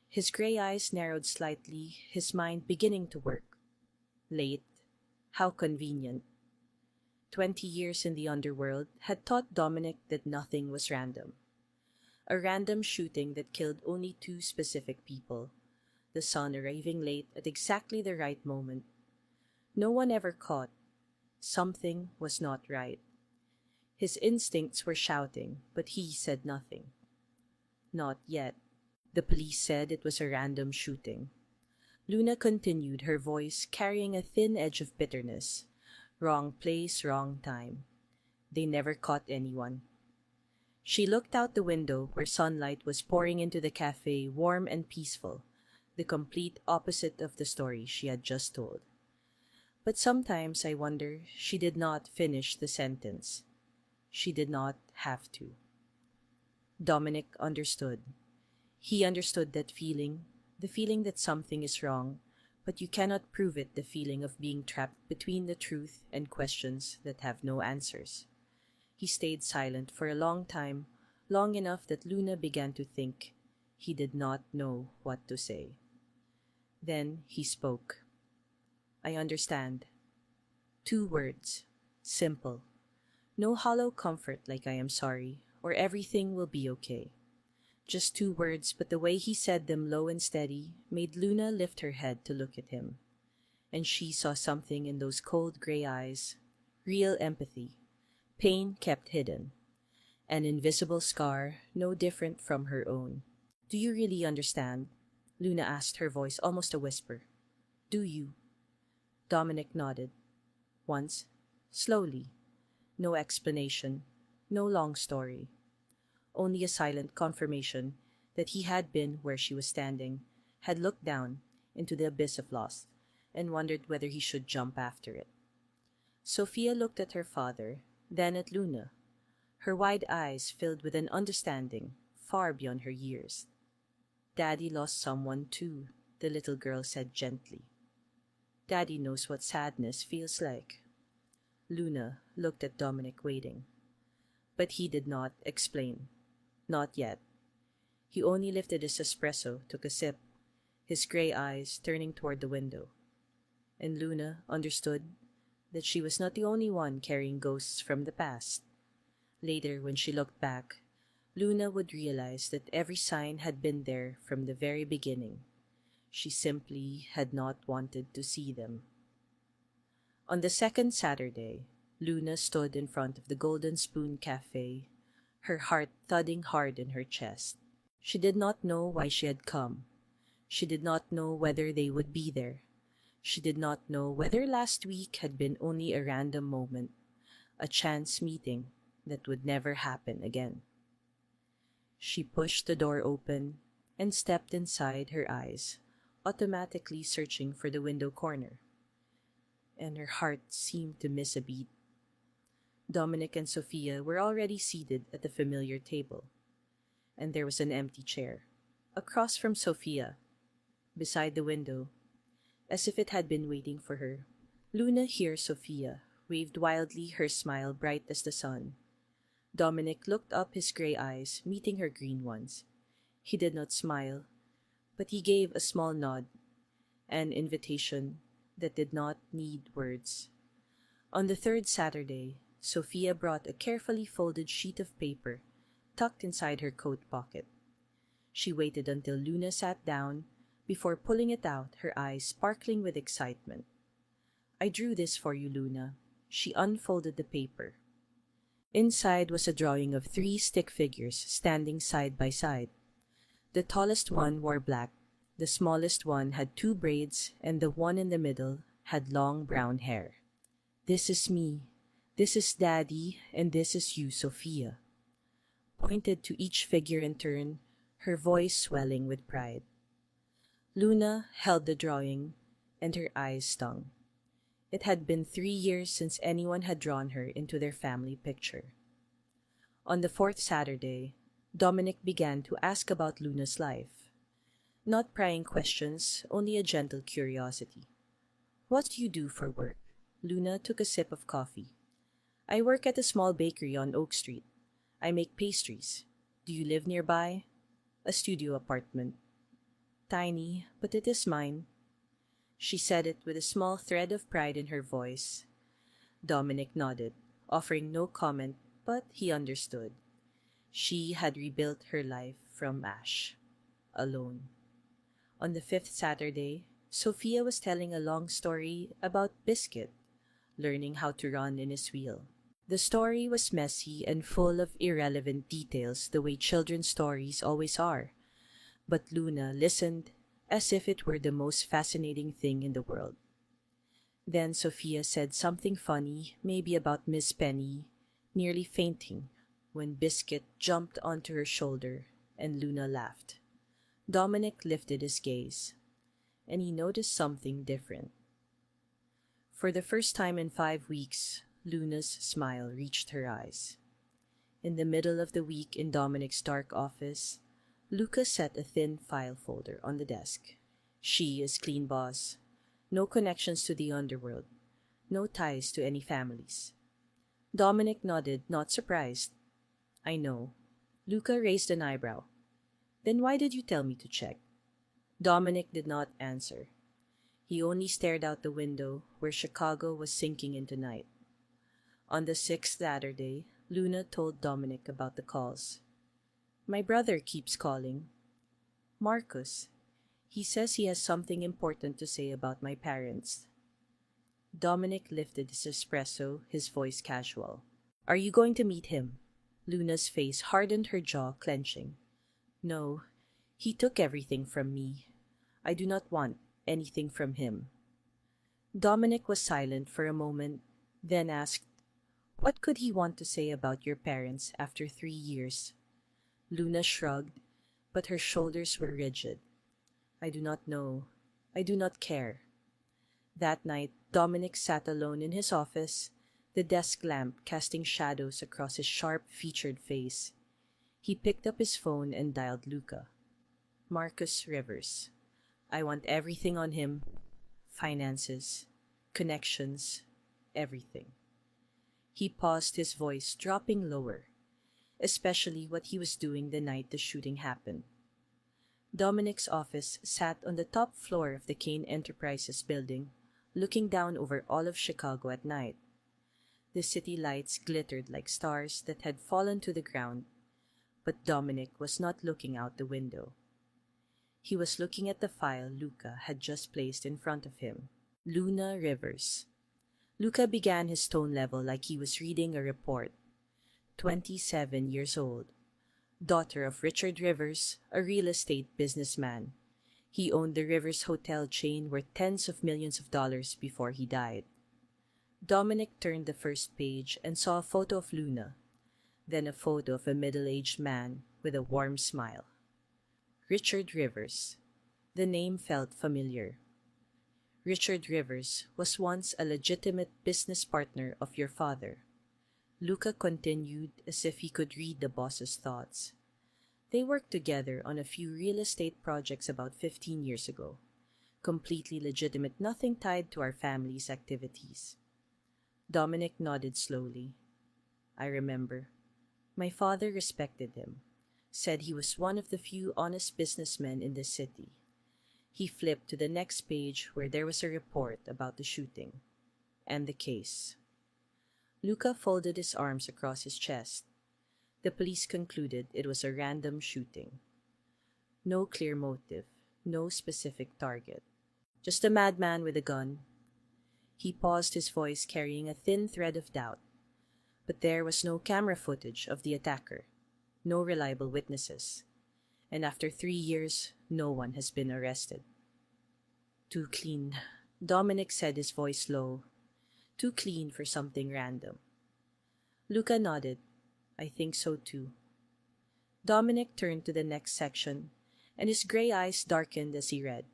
S1: His gray eyes narrowed slightly, his mind beginning to work. Late. How convenient. 20 years in the underworld had taught Dominic that nothing was random. A random shooting that killed only 2 specific people, the sun arriving late at exactly the right moment. No one ever caught. Something was not right. His instincts were shouting, but he said nothing. Not yet. The police said it was a random shooting. Luna continued, her voice carrying a thin edge of bitterness. Wrong place, wrong time. They never caught anyone. She looked out the window where sunlight was pouring into the cafe, warm and peaceful, the complete opposite of the story she had just told. But sometimes I wonder she did not finish the sentence. She did not have to. Dominic understood. He understood that feeling, the feeling that something is wrong, but you cannot prove it, the feeling of being trapped between the truth and questions that have no answers. He stayed silent for a long time, long enough that Luna began to think he did not know what to say. Then he spoke. "I understand." 2 words. Simple. No hollow comfort like "I am sorry" or "everything will be okay." Just 2 words, but the way he said them, low and steady, made Luna lift her head to look at him. And she saw something in those cold gray eyes. Real empathy. Pain kept hidden. An invisible scar, no different from her own. "Do you really understand?" Luna asked, her voice almost a whisper. "Do you?" Dominic nodded. Once. Slowly. No explanation. No long story. Only a silent confirmation that he had been where she was standing, had looked down into the abyss of loss, and wondered whether he should jump after it. Sophia looked at her father, then at Luna, her wide eyes filled with an understanding far beyond her years. "Daddy lost someone too," the little girl said gently. "Daddy knows what sadness feels like." Luna looked at Dominic, waiting. But he did not explain. Not yet. He only lifted his espresso, took a sip, his gray eyes turning toward the window. And Luna understood that she was not the only one carrying ghosts from the past. Later, when she looked back, Luna would realize that every sign had been there from the very beginning. She simply had not wanted to see them. On the 2nd Saturday, Luna stood in front of the Golden Spoon Cafe, her heart thudding hard in her chest. She did not know why she had come. She did not know whether they would be there. She did not know whether last week had been only a random moment, a chance meeting that would never happen again. She pushed the door open and stepped inside, her eyes automatically searching for the window corner. And her heart seemed to miss a beat. Dominic and Sophia were already seated at the familiar table, and there was an empty chair, across from Sophia, beside the window, as if it had been waiting for her. Luna heard Sophia waved wildly, her smile bright as the sun. Dominic looked up, his gray eyes meeting her green ones. He did not smile, but he gave a small nod, an invitation that did not need words. On the third Saturday, Sophia brought a carefully folded sheet of paper tucked inside her coat pocket. She waited until Luna sat down before pulling it out, her eyes sparkling with excitement. "I drew this for you, Luna." She unfolded the paper. Inside was a drawing of three stick figures standing side by side. The tallest one wore black, the smallest one had two braids, and the one in the middle had long brown hair. "This is me, this is Daddy, and this is you, Sophia." Pointed to each figure in turn, her voice swelling with pride. Luna held the drawing, and her eyes stung. It had been 3 years since anyone had drawn her into their family picture. On the fourth Saturday, Dominic began to ask about Luna's life. Not prying questions, only a gentle curiosity. "What do you do for work?" Luna took a sip of coffee. "I work at a small bakery on Oak Street. I make pastries. Do you live nearby?" "A studio apartment." "Tiny, but it is mine." She said it with a small thread of pride in her voice. Dominic nodded, offering no comment, but he understood. She had rebuilt her life from ash, alone. On the fifth Saturday, Sophia was telling a long story about Biscuit, learning how to run in his wheel. The story was messy and full of irrelevant details, the way children's stories always are. But Luna listened as if it were the most fascinating thing in the world. Then Sophia said something funny, maybe about Miss Penny, nearly fainting, when Biscuit jumped onto her shoulder and Luna laughed. Dominic lifted his gaze, and he noticed something different. For the first time in 5 weeks, Luna's smile reached her eyes. In the middle of the week in Dominic's dark office, Luca set a thin file folder on the desk. She is clean boss. No connections to the underworld. No ties to any families. Dominic nodded, not surprised. "I know." Luca raised an eyebrow. "Then why did you tell me to check?" Dominic did not answer. He only stared out the window where Chicago was sinking into night. On the sixth Saturday, Luna told Dominic about the calls. "My brother keeps calling. Marcus. He says he has something important to say about my parents." Dominic lifted his espresso, his voice casual. "Are you going to meet him?" Luna's face hardened, her jaw clenching. "No, he took everything from me. I do not want anything from him." Dominic was silent for a moment, then asked, "What could he want to say about your parents after 3 years?" Luna shrugged, but her shoulders were rigid. "I do not know. I do not care." That night, Dominic sat alone in his office, the desk lamp casting shadows across his sharp-featured face. He picked up his phone and dialed Luca. "Marcus Rivers. I want everything on him. Finances, connections, everything." He paused, his voice dropping lower, especially what he was doing the night the shooting happened. Dominic's office sat on the top floor of the Kane Enterprises building, looking down over all of Chicago at night. The city lights glittered like stars that had fallen to the ground, but Dominic was not looking out the window. He was looking at the file Luca had just placed in front of him. Luna Rivers. Luca began his tone level like he was reading a report. 27 years old. Daughter of Richard Rivers, a real estate businessman. He owned the Rivers Hotel chain worth tens of millions of dollars before he died. Dominic turned the first page and saw a photo of Luna, then a photo of a middle-aged man with a warm smile. Richard Rivers. The name felt familiar. "Richard Rivers was once a legitimate business partner of your father." Luca continued as if he could read the boss's thoughts. "They worked together on a few real estate projects about 15 years ago. Completely legitimate, nothing tied to our family's activities." Dominic nodded slowly. I remember. My father respected him, said he was one of the few honest businessmen in the city. He flipped to the next page where there was a report about the shooting and the case. Luca folded his arms across his chest. The police concluded it was a random shooting. No clear motive, no specific target. Just a madman with a gun. He paused, his voice carrying a thin thread of doubt. But there was no camera footage of the attacker, no reliable witnesses. And after 3 years, no one has been arrested. Too clean, Dominic said, his voice low. Too clean for something random. Luca nodded. I think so too. Dominic turned to the next section, and his gray eyes darkened as he read.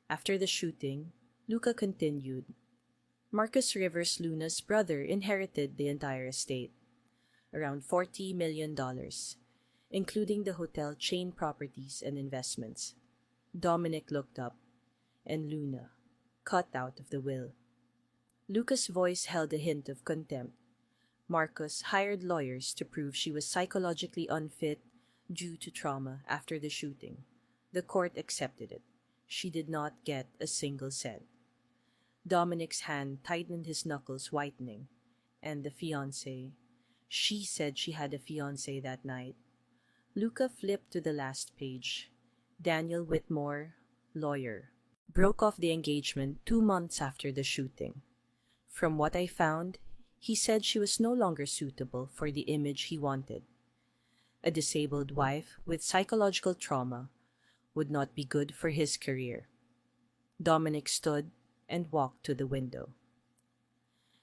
S1: After the shooting, Luca continued. Marcus Rivers Luna's brother inherited the entire estate, around $40 million, including the hotel chain properties and investments. Dominic looked up, and Luna, cut out of the will. Luca's voice held a hint of contempt. Marcus hired lawyers to prove she was psychologically unfit due to trauma after the shooting. The court accepted it. She did not get a single cent. Dominic's hand tightened, his knuckles whitening. And the fiancé. She said she had a fiancé that night. Luca flipped to the last page. Daniel Whitmore, lawyer, broke off the engagement 2 months after the shooting. From what I found, he said she was no longer suitable for the image he wanted. A disabled wife with psychological trauma would not be good for his career. Dominic stood and walked to the window.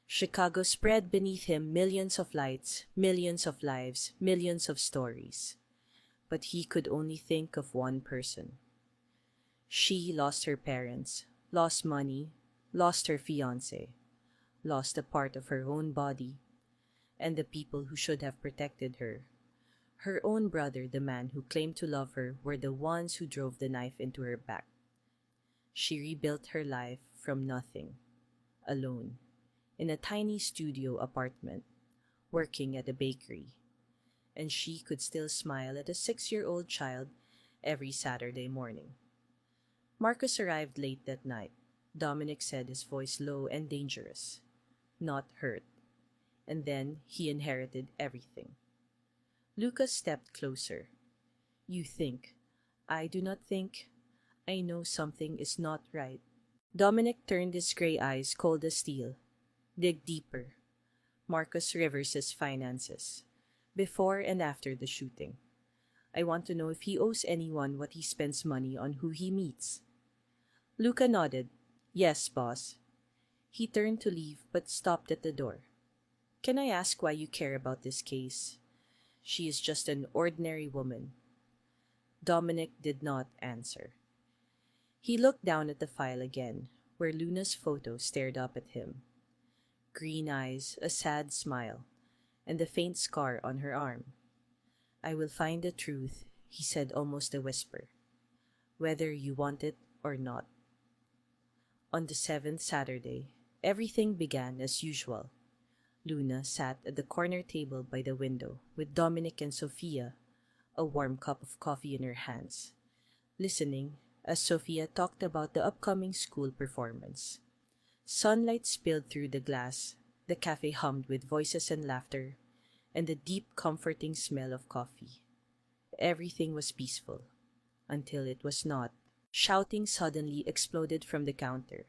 S1: Chicago spread beneath him, millions of lights, millions of lives, millions of stories. But he could only think of one person. She lost her parents, lost money, lost her fiancé, lost a part of her own body, and the people who should have protected her. Her own brother, the man who claimed to love her, were the ones who drove the knife into her back. She rebuilt her life from nothing, alone, in a tiny studio apartment, working at a bakery. And she could still smile at a 6-year-old child every Saturday morning. Marcus arrived late that night. Dominic said, his voice low and dangerous. Not hurt. And then he inherited everything. Lucas stepped closer. You think. I do not think. I know something is not right. Dominic turned his gray eyes cold as steel. Dig deeper. Marcus Rivers' finances. Before and after the shooting. I want to know if he owes anyone what he spends money on, who he meets. Luca nodded. Yes, boss. He turned to leave but stopped at the door. Can I ask why you care about this case? She is just an ordinary woman. Dominic did not answer. He looked down at the file again, where Luna's photo stared up at him. Green eyes, a sad smile, and the faint scar on her arm. I will find the truth, he said, almost a whisper, whether you want it or not. On the 7th Saturday, everything began as usual. Luna sat at the corner table by the window with Dominic and Sophia, a warm cup of coffee in her hands, listening as Sophia talked about the upcoming school performance. Sunlight spilled through the glass, the cafe hummed with voices and laughter, and the deep, comforting smell of coffee. Everything was peaceful, until it was not. Shouting suddenly exploded from the counter.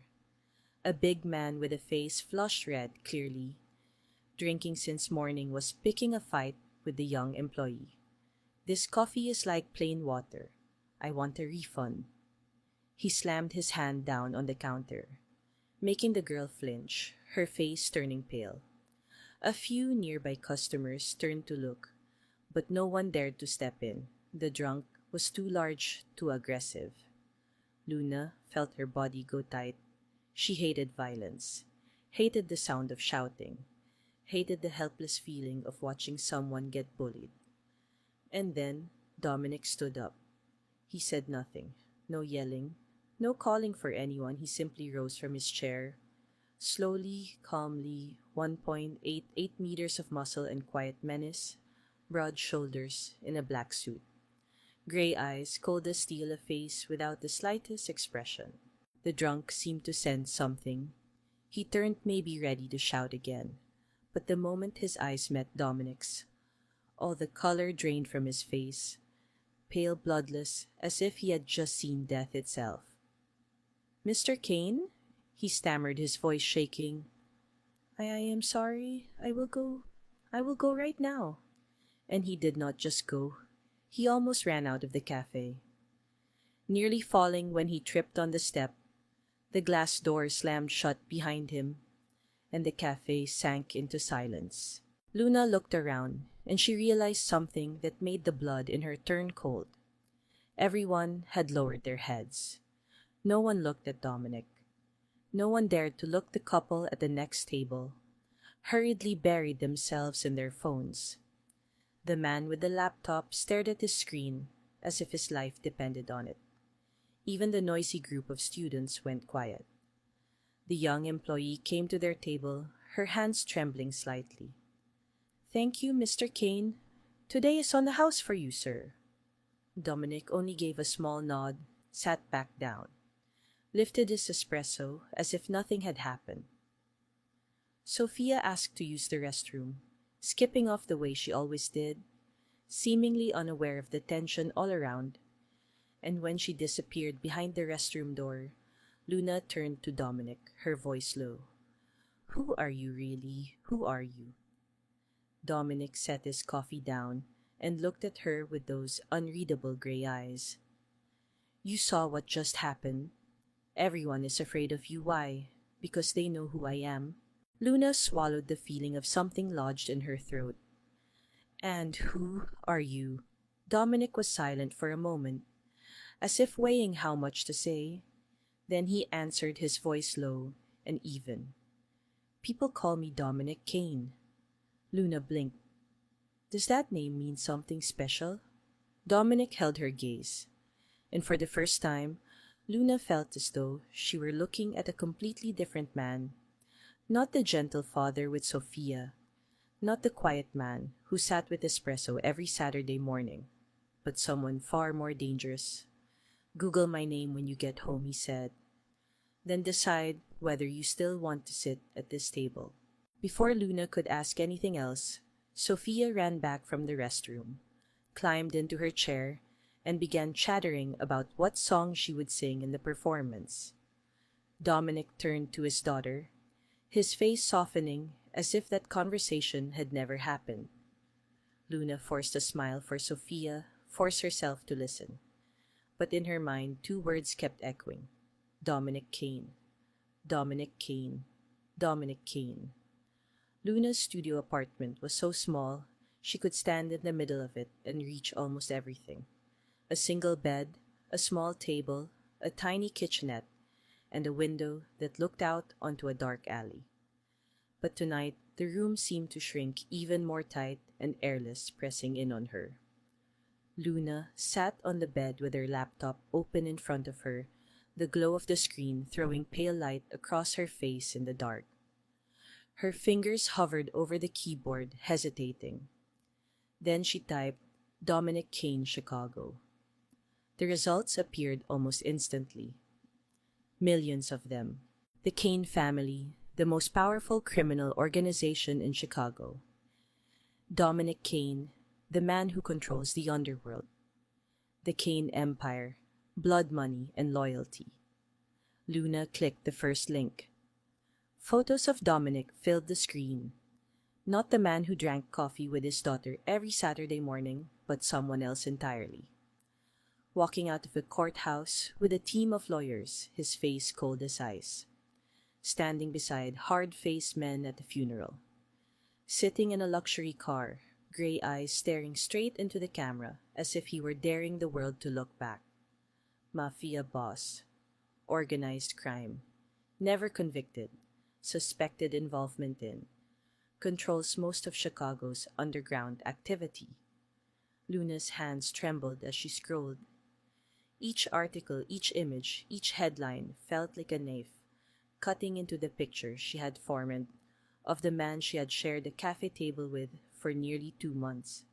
S1: A big man with a face flushed red, clearly drinking since morning, was picking a fight with the young employee. This coffee is like plain water. I want a refund. He slammed his hand down on the counter, making the girl flinch, her face turning pale. A few nearby customers turned to look, but no one dared to step in. The drunk was too large, too aggressive. Luna felt her body go tight. She hated violence, hated the sound of shouting, hated the helpless feeling of watching someone get bullied. And then Dominic stood up. He said nothing, no yelling, no calling for anyone. He simply rose from his chair, slowly, calmly, 1.88 meters of muscle and quiet menace, broad shoulders in a black suit, gray eyes, cold as steel, a face without the slightest expression. The drunk seemed to sense something. He turned, maybe ready to shout again, but the moment his eyes met Dominic's, all the color drained from his face, pale, bloodless, as if he had just seen death itself. "Mr. Kane?" he stammered, his voice shaking. I am sorry. I will go. I will go right now." And he did not just go. He almost ran out of the cafe, nearly falling when he tripped on the step. The glass door slammed shut behind him, and the cafe sank into silence. Luna looked around, and she realized something that made the blood in her turn cold. Everyone had lowered their heads. No one looked at Dominic. No one dared to look the couple at the next table, hurriedly buried themselves in their phones. The man with the laptop stared at his screen as if his life depended on it. Even the noisy group of students went quiet. The young employee came to their table, her hands trembling slightly. "Thank you, Mr. Kane. Today is on the house for you, sir." Dominic only gave a small nod, sat back down, lifted his espresso as if nothing had happened. Sophia asked to use the restroom, skipping off the way she always did, seemingly unaware of the tension all around, and when she disappeared behind the restroom door, Luna turned to Dominic, her voice low. "Who are you really? Who are you?" Dominic set his coffee down and looked at her with those unreadable gray eyes. "You saw what just happened. Everyone is afraid of you. Why? Because they know who I am." Luna swallowed the feeling of something lodged in her throat. "And who are you?" Dominic was silent for a moment, as if weighing how much to say. Then he answered, his voice low and even. "People call me Dominic Kane." Luna blinked. "Does that name mean something special?" Dominic held her gaze, and for the first time, Luna felt as though she were looking at a completely different man. Not the gentle father with Sophia, not the quiet man who sat with espresso every Saturday morning, but someone far more dangerous. "Google my name when you get home," he said. "Then decide whether you still want to sit at this table." Before Luna could ask anything else, Sophia ran back from the restroom, climbed into her chair, and began chattering about what song she would sing in the performance. Dominic turned to his daughter, his face softening as if that conversation had never happened. Luna forced a smile for Sophia, forced herself to listen. But in her mind, two words kept echoing. Dominic Kane. Dominic Kane. Dominic Kane. Luna's studio apartment was so small, she could stand in the middle of it and reach almost everything. A single bed, a small table, a tiny kitchenette, and a window that looked out onto a dark alley. But tonight, the room seemed to shrink even more tight and airless, pressing in on her. Luna sat on the bed with her laptop open in front of her, the glow of the screen throwing pale light across her face in the dark. Her fingers hovered over the keyboard, hesitating. Then she typed Dominic Kane, Chicago. The results appeared almost instantly. Millions of them. The Kane family, the most powerful criminal organization in Chicago. Dominic Kane, the man who controls the underworld. The Kane Empire, blood money and loyalty. Luna clicked the first link. Photos of Dominic filled the screen. Not the man who drank coffee with his daughter every Saturday morning, but someone else entirely. Walking out of a courthouse with a team of lawyers, his face cold as ice. Standing beside hard-faced men at a funeral. Sitting in a luxury car, gray eyes staring straight into the camera as if he were daring the world to look back. Mafia boss. Organized crime. Never convicted. Suspected involvement in. Controls most of Chicago's underground activity. Luna's hands trembled as she scrolled. Each article, each image, each headline felt like a knife, cutting into the picture she had formed of the man she had shared a cafe table with for nearly 2 months.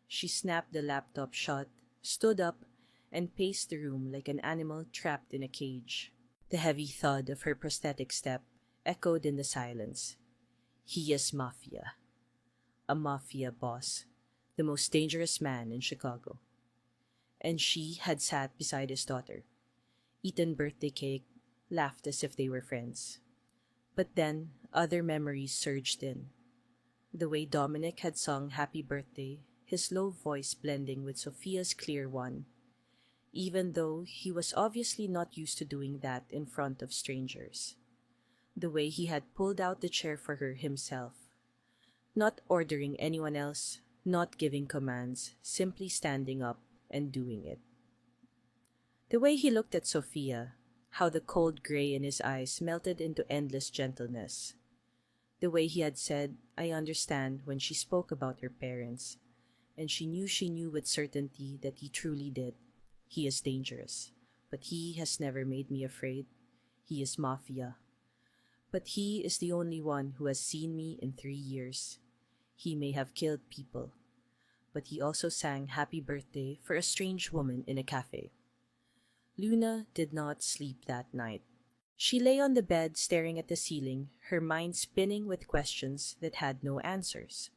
S1: She snapped the laptop shut, stood up, and paced the room like an animal trapped in a cage. The heavy thud of her prosthetic step echoed in the silence. He is Mafia, a mafia boss, the most dangerous man in Chicago. And she had sat beside his daughter, eaten birthday cake, laughed as if they were friends. But then other memories surged in. The way Dominic had sung Happy Birthday, his low voice blending with Sophia's clear one, even though he was obviously not used to doing that in front of strangers. The way he had pulled out the chair for her himself, not ordering anyone else, not giving commands, simply standing up and doing it. The way he looked at Sophia, how the cold gray in his eyes melted into endless gentleness. The way he had said, I understand, when she spoke about her parents, and she knew with certainty that he truly did. He is dangerous, but he has never made me afraid. He is Mafia. But he is the only one who has seen me in 3 years. He may have killed people, but he also sang Happy Birthday for a strange woman in a cafe. Luna did not sleep that night. She lay on the bed staring at the ceiling, her mind spinning with questions that had no answers.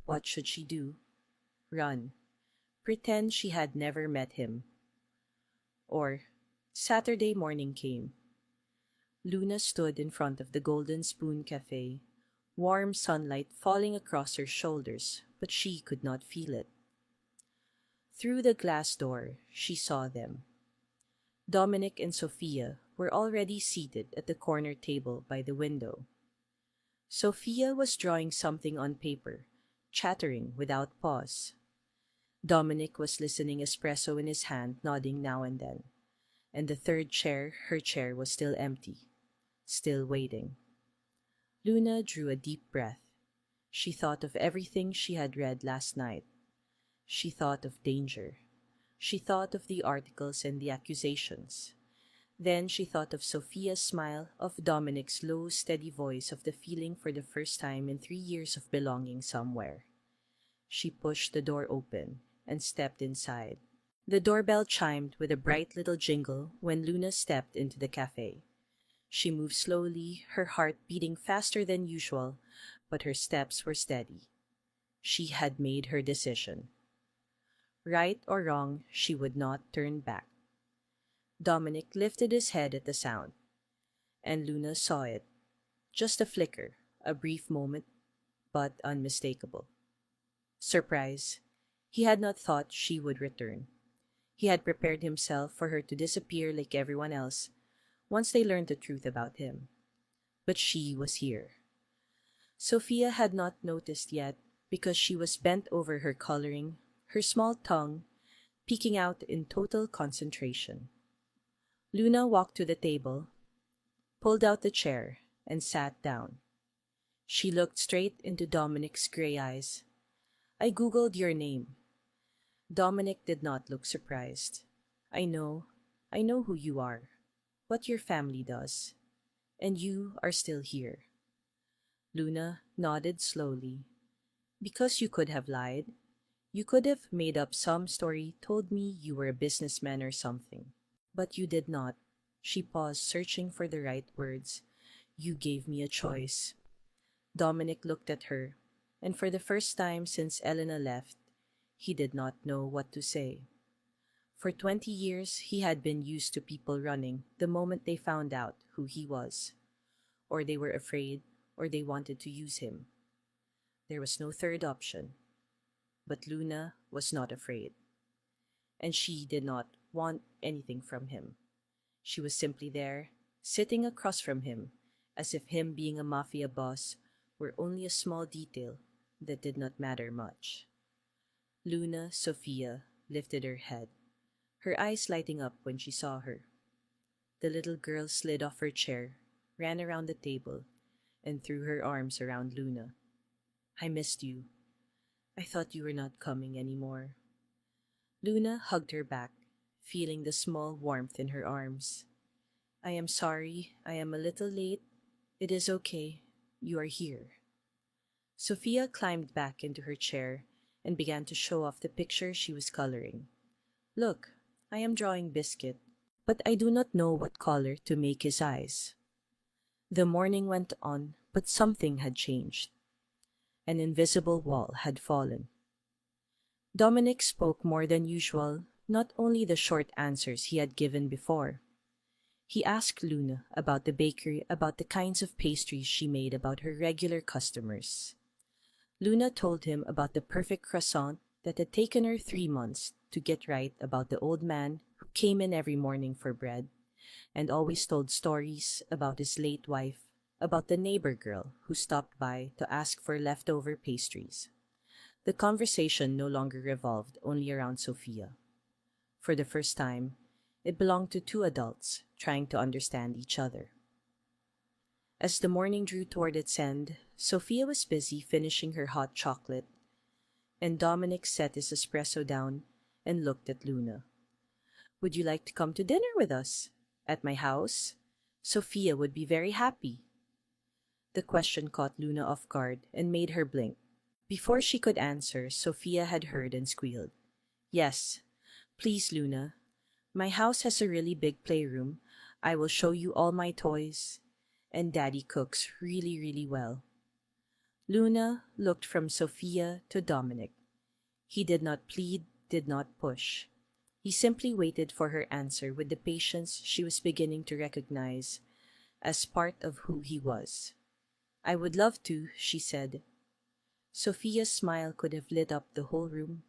S1: What should she do? Run. Pretend she had never met him. Or Saturday morning came. Luna stood in front of the Golden Spoon Cafe, warm sunlight falling across her shoulders, but she could not feel it. Through the glass door, she saw them. Dominic and Sophia were already seated at the corner table by the window. Sophia was drawing something on paper, chattering without pause. Dominic was listening, espresso in his hand, nodding now and then. And the third chair, her chair, was still empty, still waiting. Luna drew a deep breath. She thought of everything she had read last night. She thought of danger. She thought of the articles and the accusations. Then she thought of Sophia's smile, of Dominic's low, steady voice, of the feeling for the first time in 3 years of belonging somewhere. She pushed the door open and stepped inside. The doorbell chimed with a bright little jingle when Luna stepped into the cafe. She moved slowly, her heart beating faster than usual, but her steps were steady. She had made her decision. Right or wrong, she would not turn back. Dominic lifted his head at the sound, and Luna saw it. Just a flicker, a brief moment, but unmistakable. Surprise. He had not thought she would return. He had prepared himself for her to disappear like everyone else, once they learned the truth about him. But she was here. Sophia had not noticed yet, because she was bent over her coloring, her small tongue peeking out in total concentration. Luna walked to the table, pulled out the chair, and sat down. She looked straight into Dominic's gray eyes. I googled your name. Dominic did not look surprised. I know who you are, what your family does, and you are still here. Luna nodded slowly. Because you could have lied. You could have made up some story, told me you were a businessman or something. But you did not. She paused, searching for the right words. You gave me a choice. Dominic looked at her, and for the first time since Elena left, he did not know what to say. For 20 years, he had been used to people running the moment they found out who he was. Or they were afraid, or they wanted to use him. There was no third option. But Luna was not afraid. And she did not want anything from him. She was simply there, sitting across from him, as if him being a mafia boss were only a small detail that did not matter much. Luna Sophia lifted her head, her eyes lighting up when she saw her. The little girl slid off her chair, ran around the table, and threw her arms around Luna. I missed you. I thought you were not coming anymore. Luna hugged her back, feeling the small warmth in her arms. I am sorry, I am a little late. It is okay. you are here." Sophia climbed back into her chair and began to show off the picture she was coloring. "Look, I am drawing Biscuit, but I do not know what color to make his eyes." The morning went on, but something had changed. An invisible wall had fallen. Dominic spoke more than usual, not only the short answers he had given before. He asked Luna about the bakery, about the kinds of pastries she made, about her regular customers. Luna told him about the perfect croissant that had taken her 3 months to get right, about the old man who came in every morning for bread and always told stories about his late wife, about the neighbor girl who stopped by to ask for leftover pastries. The conversation no longer revolved only around Sophia. For the first time, it belonged to two adults trying to understand each other. As the morning drew toward its end, Sophia was busy finishing her hot chocolate, and Dominic set his espresso down and looked at Luna. "Would you like to come to dinner with us? At my house? Sophia would be very happy." The question caught Luna off guard and made her blink. Before she could answer, Sophia had heard and squealed. "Yes, please, Luna. My house has a really big playroom. I will show you all my toys. And Daddy cooks really, really well." Luna looked from Sophia to Dominic. He did not plead, did not push. He simply waited for her answer with the patience she was beginning to recognize as part of who he was. "I would love to," she said. Sophia's smile could have lit up the whole room.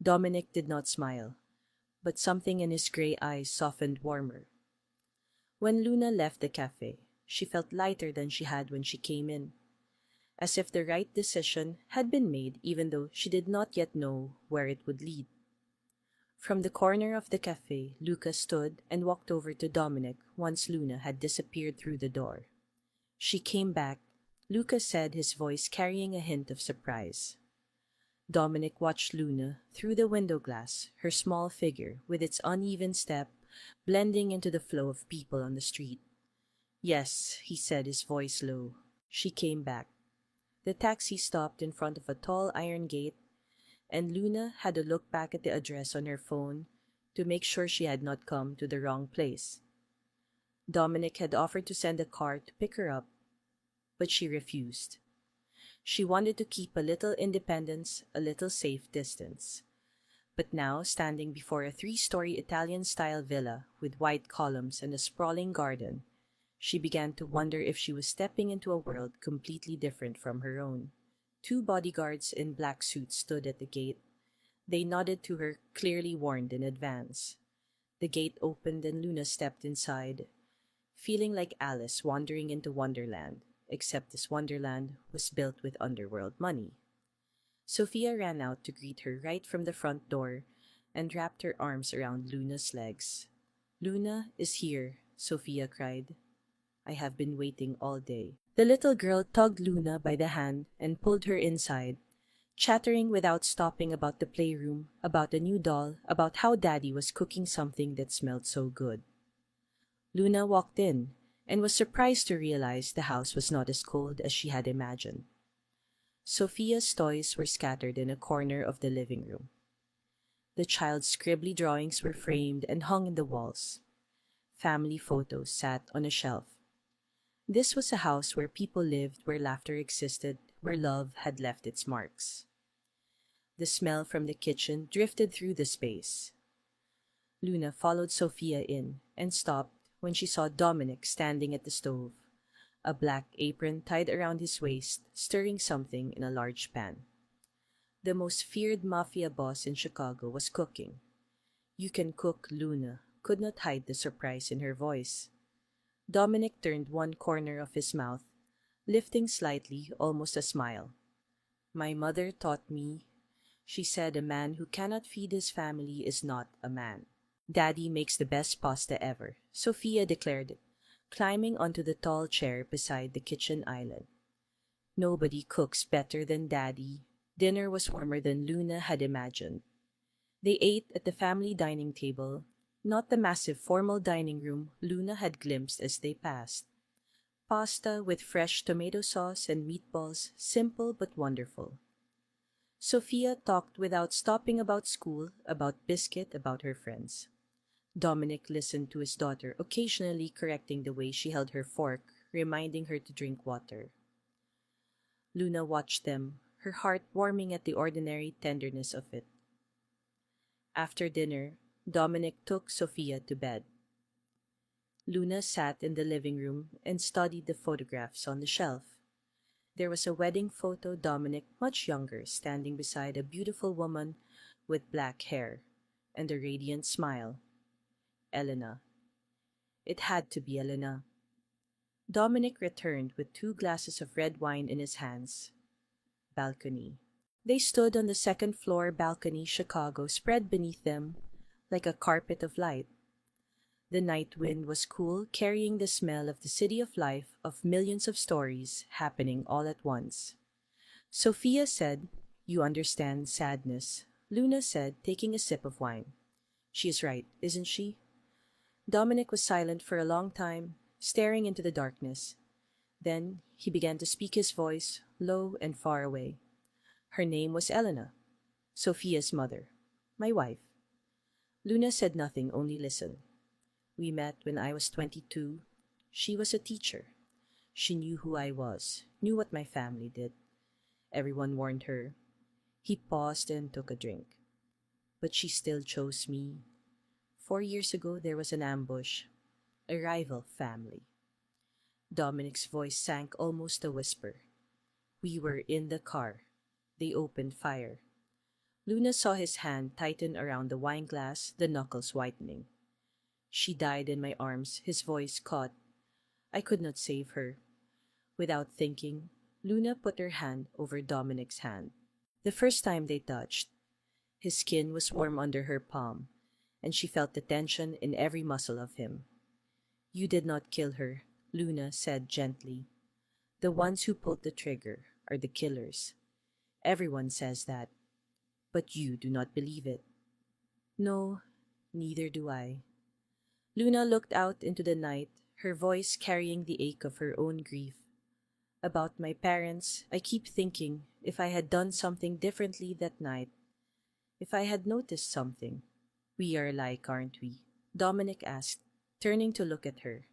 S1: Dominic did not smile, but something in his gray eyes softened warmer. When Luna left the cafe, she felt lighter than she had when she came in, as if the right decision had been made even though she did not yet know where it would lead. From the corner of the cafe, Luca stood and walked over to Dominic once Luna had disappeared through the door. "She came back," Luca said, his voice carrying a hint of surprise. Dominic watched Luna through the window glass, her small figure, with its uneven step, blending into the flow of people on the street. "Yes," he said, his voice low. "She came back." The taxi stopped in front of a tall iron gate, and Luna had to look back at the address on her phone to make sure she had not come to the wrong place. Dominic had offered to send a car to pick her up, but she refused. She wanted to keep a little independence, a little safe distance. But now, standing before a 3-story Italian-style villa with white columns and a sprawling garden, she began to wonder if she was stepping into a world completely different from her own. 2 bodyguards in black suits stood at the gate. They nodded to her, clearly warned in advance. The gate opened and Luna stepped inside, feeling like Alice wandering into Wonderland, except this Wonderland was built with underworld money. Sophia ran out to greet her right from the front door and wrapped her arms around Luna's legs. "Luna is here," Sophia cried. "I have been waiting all day." The little girl tugged Luna by the hand and pulled her inside, chattering without stopping about the playroom, about the new doll, about how Daddy was cooking something that smelled so good. Luna walked in and was surprised to realize the house was not as cold as she had imagined. Sophia's toys were scattered in a corner of the living room. The child's scribbly drawings were framed and hung in the walls. Family photos sat on a shelf. This was a house where people lived, where laughter existed, where love had left its marks. The smell from the kitchen drifted through the space. Luna followed Sophia in and stopped when she saw Dominic standing at the stove, a black apron tied around his waist, stirring something in a large pan. The most feared Mafia boss in Chicago was cooking. "You can cook," Luna could not hide the surprise in her voice. Dominic turned one corner of his mouth, lifting slightly, almost a smile. "My mother taught me," she said, "a man who cannot feed his family is not a man." "Daddy makes the best pasta ever," Sophia declared, climbing onto the tall chair beside the kitchen island. "Nobody cooks better than Daddy." Dinner was warmer than Luna had imagined. They ate at the family dining table, not the massive formal dining room Luna had glimpsed as they passed, Pasta with fresh tomato sauce and meatballs, simple but wonderful. Sophia talked without stopping about school, about biscuit, about her friends. Dominic listened to his daughter, occasionally correcting the way she held her fork, reminding her to drink water. Luna watched them, her heart warming at the ordinary tenderness of it. After dinner, Dominic took Sophia to bed. Luna sat in the living room and studied the photographs on the shelf. There was a wedding photo Dominic, much younger, standing beside a beautiful woman with black hair and a radiant smile. Elena. It had to be Elena. Dominic returned with 2 glasses of red wine in his hands. Balcony. They stood on the second-floor balcony Chicago spread beneath them like a carpet of light. The night wind was cool, carrying the smell of the city of life, of millions of stories happening all at once. Sophia said, "You understand sadness," Luna said, taking a sip of wine. "She is right, isn't she?" Dominic was silent for a long time, staring into the darkness. Then he began to speak, his voice low and far away. Her name was Elena, Sophia's mother, my wife. Luna said nothing, only listened. We met when I was 22. She was a teacher. She knew who I was, knew what my family did. Everyone warned her. He paused and took a drink. But she still chose me. 4 years ago there was an ambush, a rival family. Dominic's voice sank almost a whisper. We were in the car. They opened fire. Luna saw his hand tighten around the wine glass, the knuckles whitening. She died in my arms, his voice caught. I could not save her. Without thinking, Luna put her hand over Dominic's hand. The first time they touched, his skin was warm under her palm, and she felt the tension in every muscle of him. You did not kill her, Luna said gently. The ones who pulled the trigger are the killers. Everyone says that, but you do not believe it. No, neither do I. Luna looked out into the night, her voice carrying the ache of her own grief. About my parents, I keep thinking if I had done something differently that night, if I had noticed something. We are alike, aren't we? Dominic asked, turning to look at her.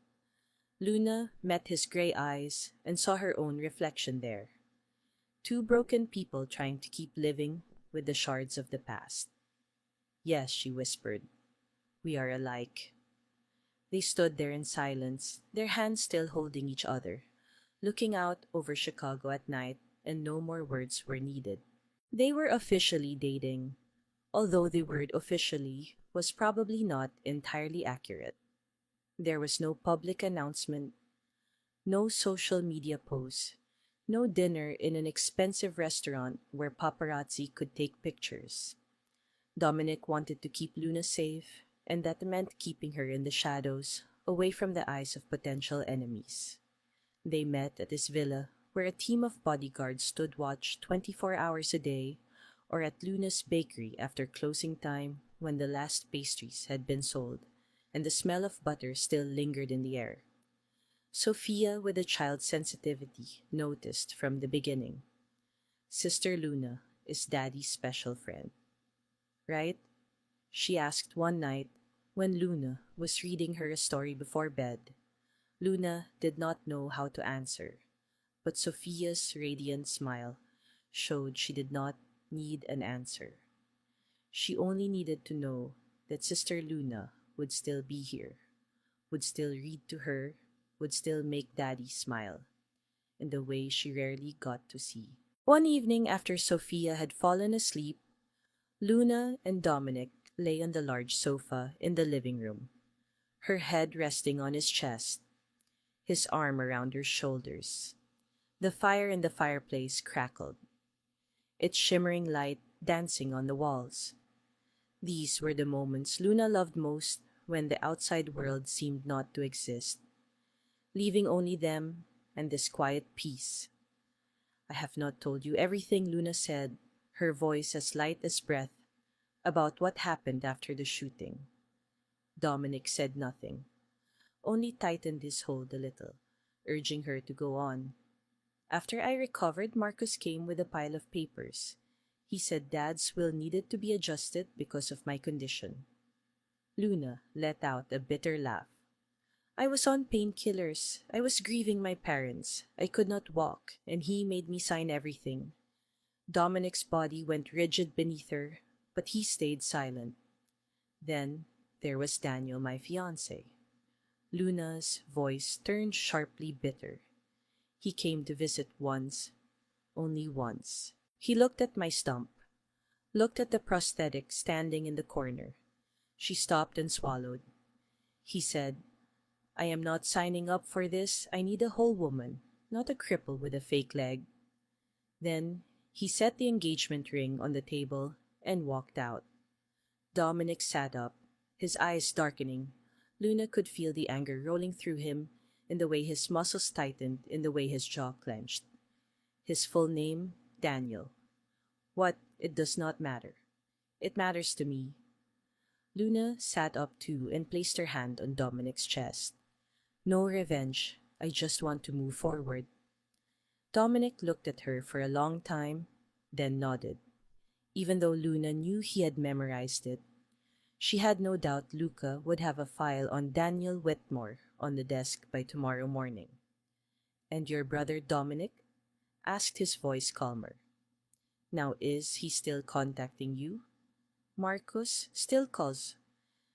S1: Luna met his gray eyes and saw her own reflection there. 2 broken people trying to keep living with the shards of the past. Yes, she whispered. We are alike. They stood there in silence, their hands still holding each other, looking out over Chicago at night, and no more words were needed. They were officially dating, although the word officially was probably not entirely accurate. There was no public announcement, no social media posts, no dinner in an expensive restaurant where paparazzi could take pictures. Dominic wanted to keep Luna safe, and that meant keeping her in the shadows, away from the eyes of potential enemies. They met at his villa, where a team of bodyguards stood watch 24 hours a day, or at Luna's bakery after closing time when the last pastries had been sold, and the smell of butter still lingered in the air. Sophia, with a child's sensitivity, noticed from the beginning. Sister Luna is Daddy's special friend. Right? She asked one night when Luna was reading her a story before bed. Luna did not know how to answer, but Sophia's radiant smile showed she did not need an answer. She only needed to know that Sister Luna would still be here, would still read to her, would still make Daddy smile, in the way she rarely got to see. One evening after Sophia had fallen asleep, Luna and Dominic lay on the large sofa in the living room, her head resting on his chest, his arm around her shoulders. The fire in the fireplace crackled, its shimmering light dancing on the walls. These were the moments Luna loved most, when the outside world seemed not to exist, leaving only them and this quiet peace. I have not told you everything, Luna said, her voice as light as breath, about what happened after the shooting. Dominic said nothing, only tightened his hold a little, urging her to go on. After I recovered, Marcus came with a pile of papers. He said Dad's will needed to be adjusted because of my condition. Luna let out a bitter laugh. I was on painkillers. I was grieving my parents. I could not walk, and he made me sign everything. Dominic's body went rigid beneath her, but he stayed silent. Then there was Daniel, my fiancé. Luna's voice turned sharply bitter. He came to visit once, only once. He looked at my stump, looked at the prosthetic standing in the corner. She stopped and swallowed. He said, I am not signing up for this. I need a whole woman, not a cripple with a fake leg. Then he set the engagement ring on the table and walked out. Dominic sat up, his eyes darkening. Luna could feel the anger rolling through him, in the way his muscles tightened, in the way his jaw clenched. His full name, Daniel. What? It does not matter. It matters to me. Luna sat up too and placed her hand on Dominic's chest. No revenge. I just want to move forward. Dominic looked at her for a long time, then nodded. Even though Luna knew he had memorized it, she had no doubt Luca would have a file on Daniel Whitmore on the desk by tomorrow morning. And your brother Dominic? Asked his voice calmer. Now is he still contacting you? Marcus still calls.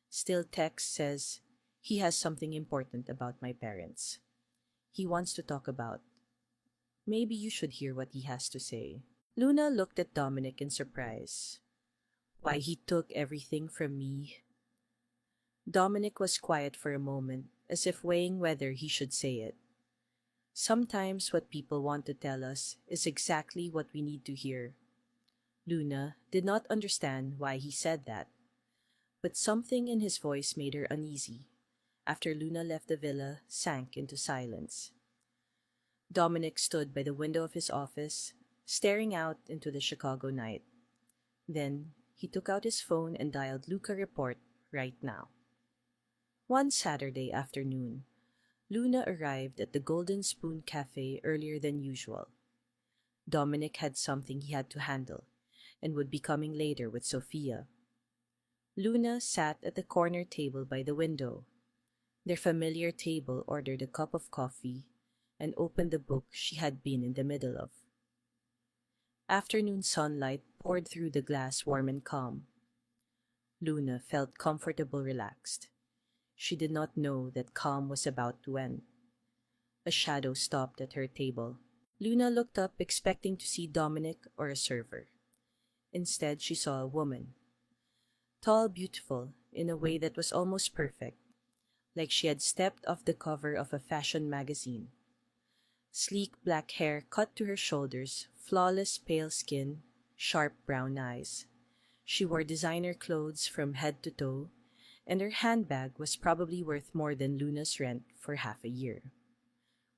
S1: Still texts says he has something important about my parents. He wants to talk about. Maybe you should hear what he has to say. Luna looked at Dominic in surprise. Why he took everything from me. Dominic was quiet for a moment, as if weighing whether he should say it. Sometimes what people want to tell us is exactly what we need to hear. Luna did not understand why he said that, but something in his voice made her uneasy. After Luna left the villa, sank into silence. Dominic stood by the window of his office, staring out into the Chicago night. Then he took out his phone and dialed Luca Report right now. One Saturday afternoon, Luna arrived at the Golden Spoon Cafe earlier than usual. Dominic had something he had to handle, and would be coming later with Sophia. Luna sat at the corner table by the window. Their familiar table ordered a cup of coffee and opened the book she had been in the middle of. Afternoon sunlight poured through the glass warm and calm. Luna felt comfortable, relaxed. She did not know that calm was about to end. A shadow stopped at her table. Luna looked up, expecting to see Dominic or a server. Instead, she saw a woman. Tall, beautiful, in a way that was almost perfect, like she had stepped off the cover of a fashion magazine. Sleek black hair cut to her shoulders, flawless pale skin, sharp brown eyes. She wore designer clothes from head to toe, and her handbag was probably worth more than Luna's rent for half a year.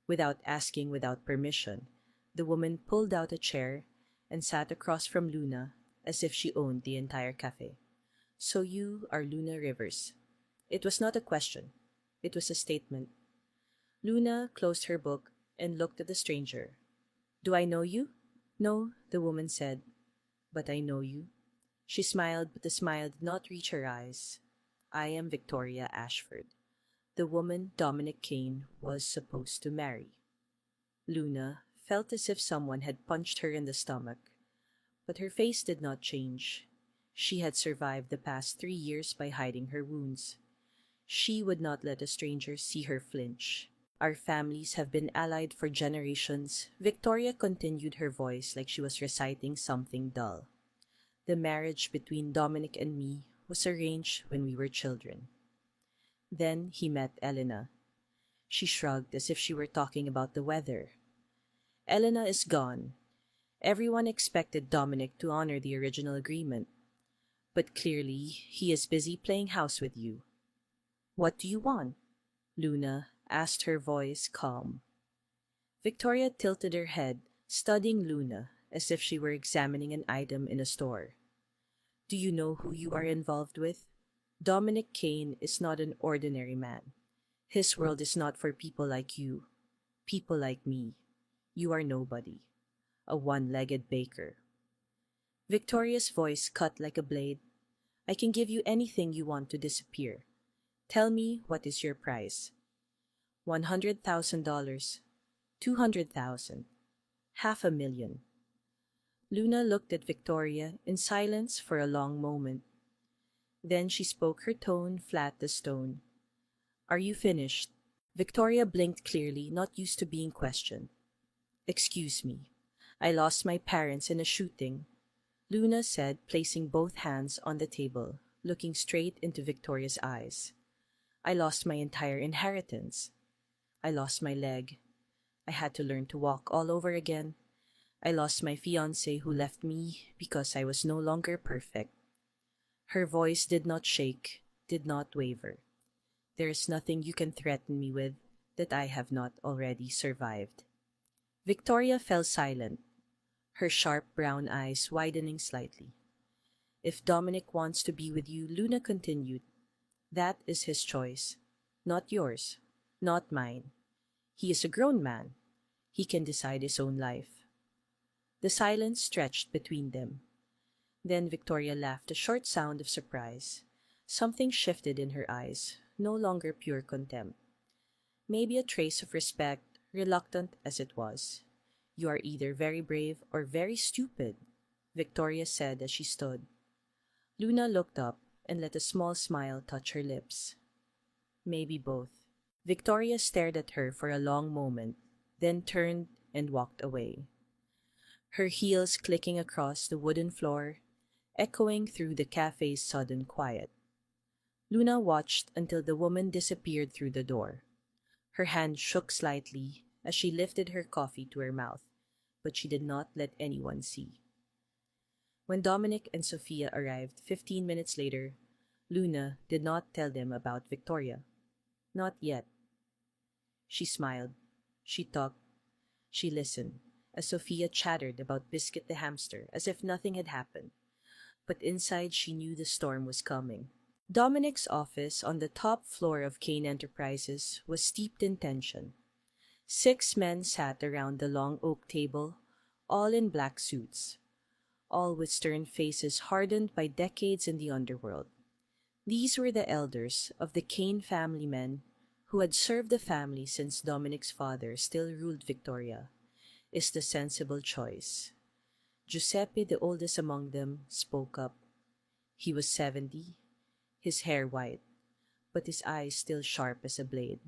S1: Without asking, without permission, the woman pulled out a chair and sat across from Luna as if she owned the entire cafe. So you are Luna Rivers. It was not a question. It was a statement. Luna closed her book and looked at the stranger. Do I know you? No, the woman said. But I know you. She smiled, but the smile did not reach her eyes. I am Victoria Ashford, the woman Dominic Kane was supposed to marry. Luna felt as if someone had punched her in the stomach, but her face did not change. She had survived the past 3 years by hiding her wounds. She would not let a stranger see her flinch. Our families have been allied for generations. Victoria continued, her voice like she was reciting something dull. The marriage between Dominic and me was arranged when we were children. Then he met Elena. She shrugged as if she were talking about the weather. Elena is gone. Everyone expected Dominic to honor the original agreement. But clearly, he is busy playing house with you. What do you want? Luna asked, her voice calm. Victoria tilted her head, studying Luna as if she were examining an item in a store. Do you know who you are involved with? Dominic Kane is not an ordinary man. His world is not for people like you. people like me. You are nobody, a one-legged baker. Victoria's voice cut like a blade. I can give you anything you want to disappear. Tell me what is your price. $100,000, 200,000, half a million. Luna looked at Victoria in silence for a long moment. Then she spoke, her tone flat as stone. Are you finished? Victoria blinked clearly, not used to being questioned. Excuse me. I lost my parents in a shooting, Luna said, placing both hands on the table, looking straight into Victoria's eyes. I lost my entire inheritance. I lost my leg. I had to learn to walk all over again. I lost my fiancé who left me because I was no longer perfect. Her voice did not shake, did not waver. There is nothing you can threaten me with that I have not already survived. Victoria fell silent, her sharp brown eyes widening slightly. If Dominic wants to be with you, Luna continued, that is his choice, not yours, not mine. He is a grown man. He can decide his own life. The silence stretched between them. Then Victoria laughed, a short sound of surprise. Something shifted in her eyes, no longer pure contempt. Maybe a trace of respect, reluctant as it was. You are either very brave or very stupid, Victoria said as she stood. Luna looked up and let a small smile touch her lips. Maybe both. Victoria stared at her for a long moment, then turned and walked away. Her heels clicking across the wooden floor, echoing through the cafe's sudden quiet. Luna watched until the woman disappeared through the door. Her hand shook slightly as she lifted her coffee to her mouth, but she did not let anyone see. When Dominic and Sophia arrived 15 minutes later, Luna did not tell them about Victoria. Not yet. She smiled. She talked. She listened, as Sophia chattered about Biscuit the hamster as if nothing had happened. But inside she knew the storm was coming. Dominic's office on the top floor of Kane Enterprises was steeped in tension. 6 men sat around the long oak table, all in black suits, all with stern faces hardened by decades in the underworld. These were the elders of the Kane family men who had served the family since Dominic's father still ruled Victoria. Is the sensible choice. Giuseppe, the oldest among them, spoke up. He was 70, his hair white, but his eyes still sharp as a blade.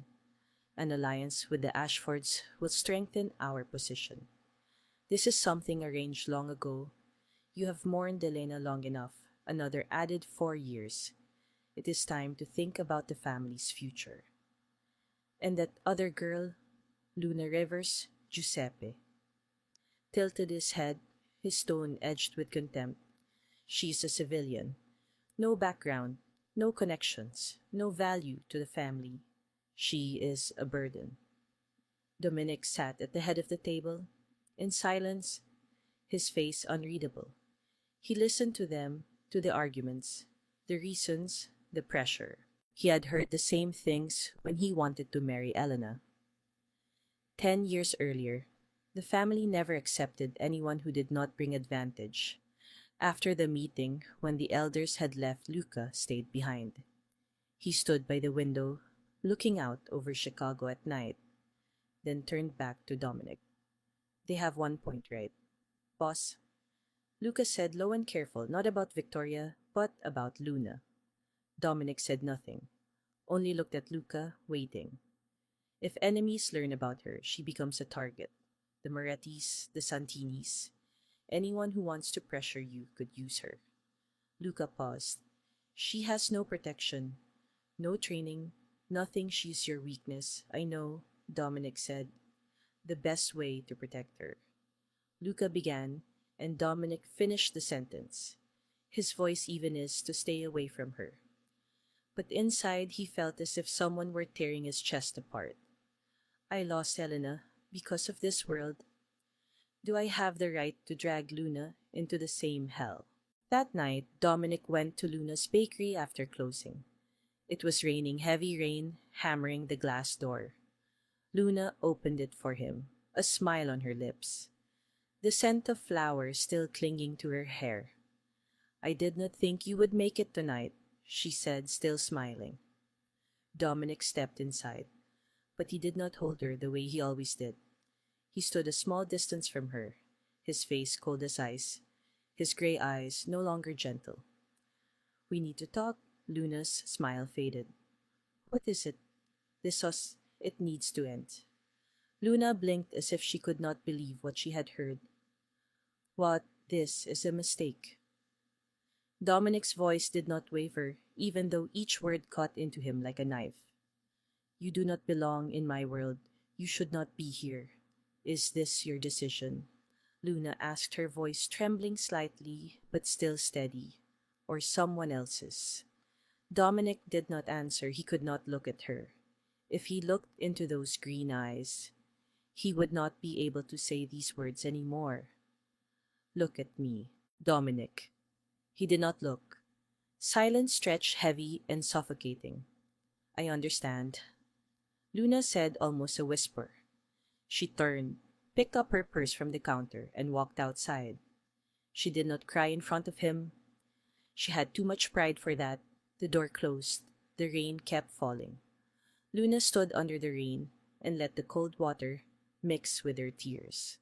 S1: An alliance with the Ashfords will strengthen our position. This is something arranged long ago. You have mourned Elena long enough, another added 4 years. It is time to think about the family's future. And that other girl, Luna Rivers, Giuseppe, tilted his head, his tone edged with contempt. She is a civilian. No background, no connections, no value to the family. She is a burden. Dominic sat at the head of the table, in silence, his face unreadable. He listened to them, to the arguments, the reasons, the pressure. He had heard the same things when he wanted to marry Elena. 10 years earlier, the family never accepted anyone who did not bring advantage. After the meeting, when the elders had left, Luca stayed behind. He stood by the window, looking out over Chicago at night, then turned back to Dominic. They have one point right. Boss, Luca said low and careful, not about Victoria, but about Luna. Dominic said nothing, only looked at Luca, waiting. If enemies learn about her, she becomes a target. The Morettis, the Santinis. Anyone who wants to pressure you could use her. Luca paused. She has no protection, no training, nothing. She's your weakness. I know, Dominic said. The best way to protect her. Luca began, and Dominic finished the sentence. His voice even is to stay away from her. But inside he felt as if someone were tearing his chest apart. I lost Helena because of this world. Do I have the right to drag Luna into the same hell? That night, Dominic went to Luna's bakery after closing. It was raining heavy rain, hammering the glass door. Luna opened it for him, a smile on her lips, the scent of flowers still clinging to her hair. "I did not think you would make it tonight," she said, still smiling. Dominic stepped inside, but he did not hold her the way he always did. He stood a small distance from her, his face cold as ice, his gray eyes no longer gentle. "We need to talk." Luna's smile faded. "What is it?" It needs to end." Luna blinked as if she could not believe what she had heard. "What? This is a mistake." Dominic's voice did not waver, even though each word cut into him like a knife. "You do not belong in my world. You should not be here. Is this your decision?" Luna asked, her voice trembling slightly but still steady. "Or someone else's?" Dominic did not answer. He could not look at her. If he looked into those green eyes, he would not be able to say these words anymore. "Look at me, Dominic." He did not look. Silence stretched heavy and suffocating. "I understand," Luna said, almost a whisper. She turned, picked up her purse from the counter, and walked outside. She did not cry in front of him. She had too much pride for that. The door closed. The rain kept falling. Luna stood under the rain and let the cold water mix with her tears.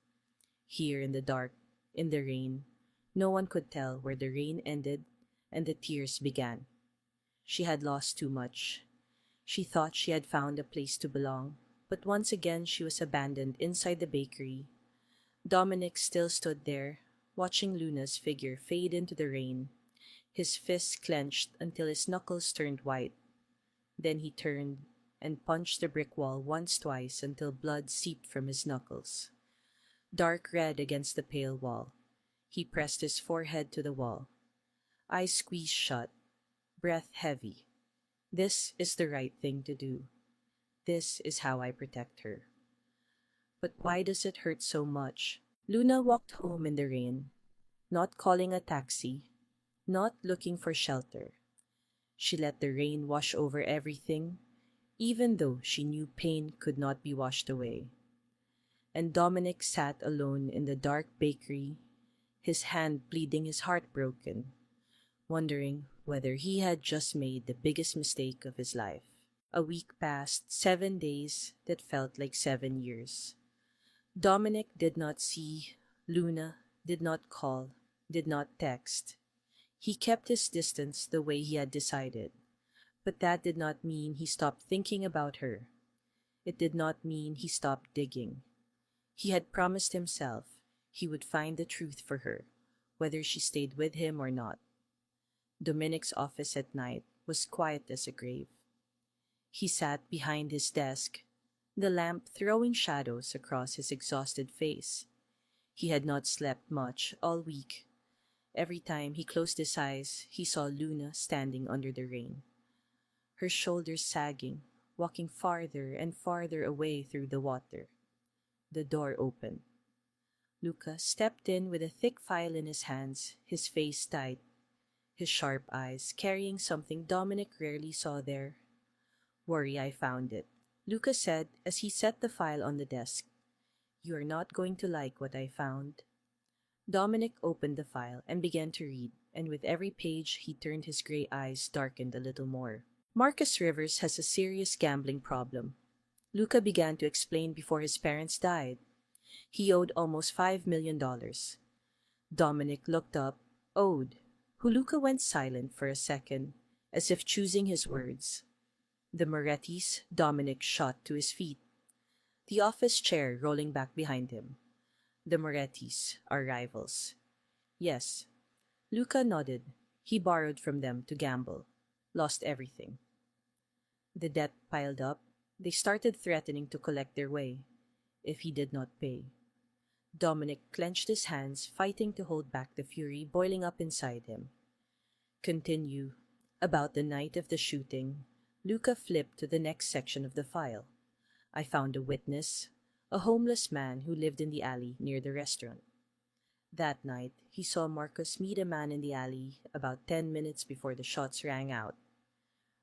S1: Here in the dark, in the rain, no one could tell where the rain ended and the tears began. She had lost too much. She thought she had found a place to belong, but once again she was abandoned inside the bakery. Dominic still stood there, watching Luna's figure fade into the rain, his fists clenched until his knuckles turned white. Then he turned and punched the brick wall twice until blood seeped from his knuckles. Dark red against the pale wall. He pressed his forehead to the wall. Eyes squeezed shut, breath heavy. "This is the right thing to do. This is how I protect her." But why does it hurt so much? Luna walked home in the rain, not calling a taxi, not looking for shelter. She let the rain wash over everything, even though she knew pain could not be washed away. And Dominic sat alone in the dark bakery, his hand bleeding, his heart broken, wondering whether he had just made the biggest mistake of his life. A week passed, 7 days that felt like 7 years. Dominic did not see Luna, did not call, did not text. He kept his distance the way he had decided, but that did not mean he stopped thinking about her. It did not mean he stopped digging. He had promised himself he would find the truth for her, whether she stayed with him or not. Dominic's office at night was quiet as a grave. He sat behind his desk, the lamp throwing shadows across his exhausted face. He had not slept much all week. Every time he closed his eyes, he saw Luna standing under the rain, her shoulders sagging, walking farther and farther away through the water. The door opened. Luca stepped in with a thick file in his hands, his face tight, his sharp eyes carrying something Dominic rarely saw there. "Worry, I found it," Luca said as he set the file on the desk. "You are not going to like what I found." Dominic opened the file and began to read, and with every page he turned his gray eyes darkened a little more. "Marcus Rivers has a serious gambling problem," Luca began to explain. Before his parents died, he owed almost $5 million. Dominic looked up. Owed. Who? Luca went silent for a second, as if choosing his words. "The Morettis." Dominic shot to his feet, the office chair rolling back behind him. "The Morettis are rivals." "Yes." Luca nodded. He borrowed from them to gamble. Lost everything. The debt piled up. They started threatening to collect their way if he did not pay. Dominic clenched his hands, fighting to hold back the fury boiling up inside him. "Continue." "About the night of the shooting," Luca flipped to the next section of the file. "I found a witness, a homeless man who lived in the alley near the restaurant. That night, he saw Marcus meet a man in the alley about 10 minutes before the shots rang out."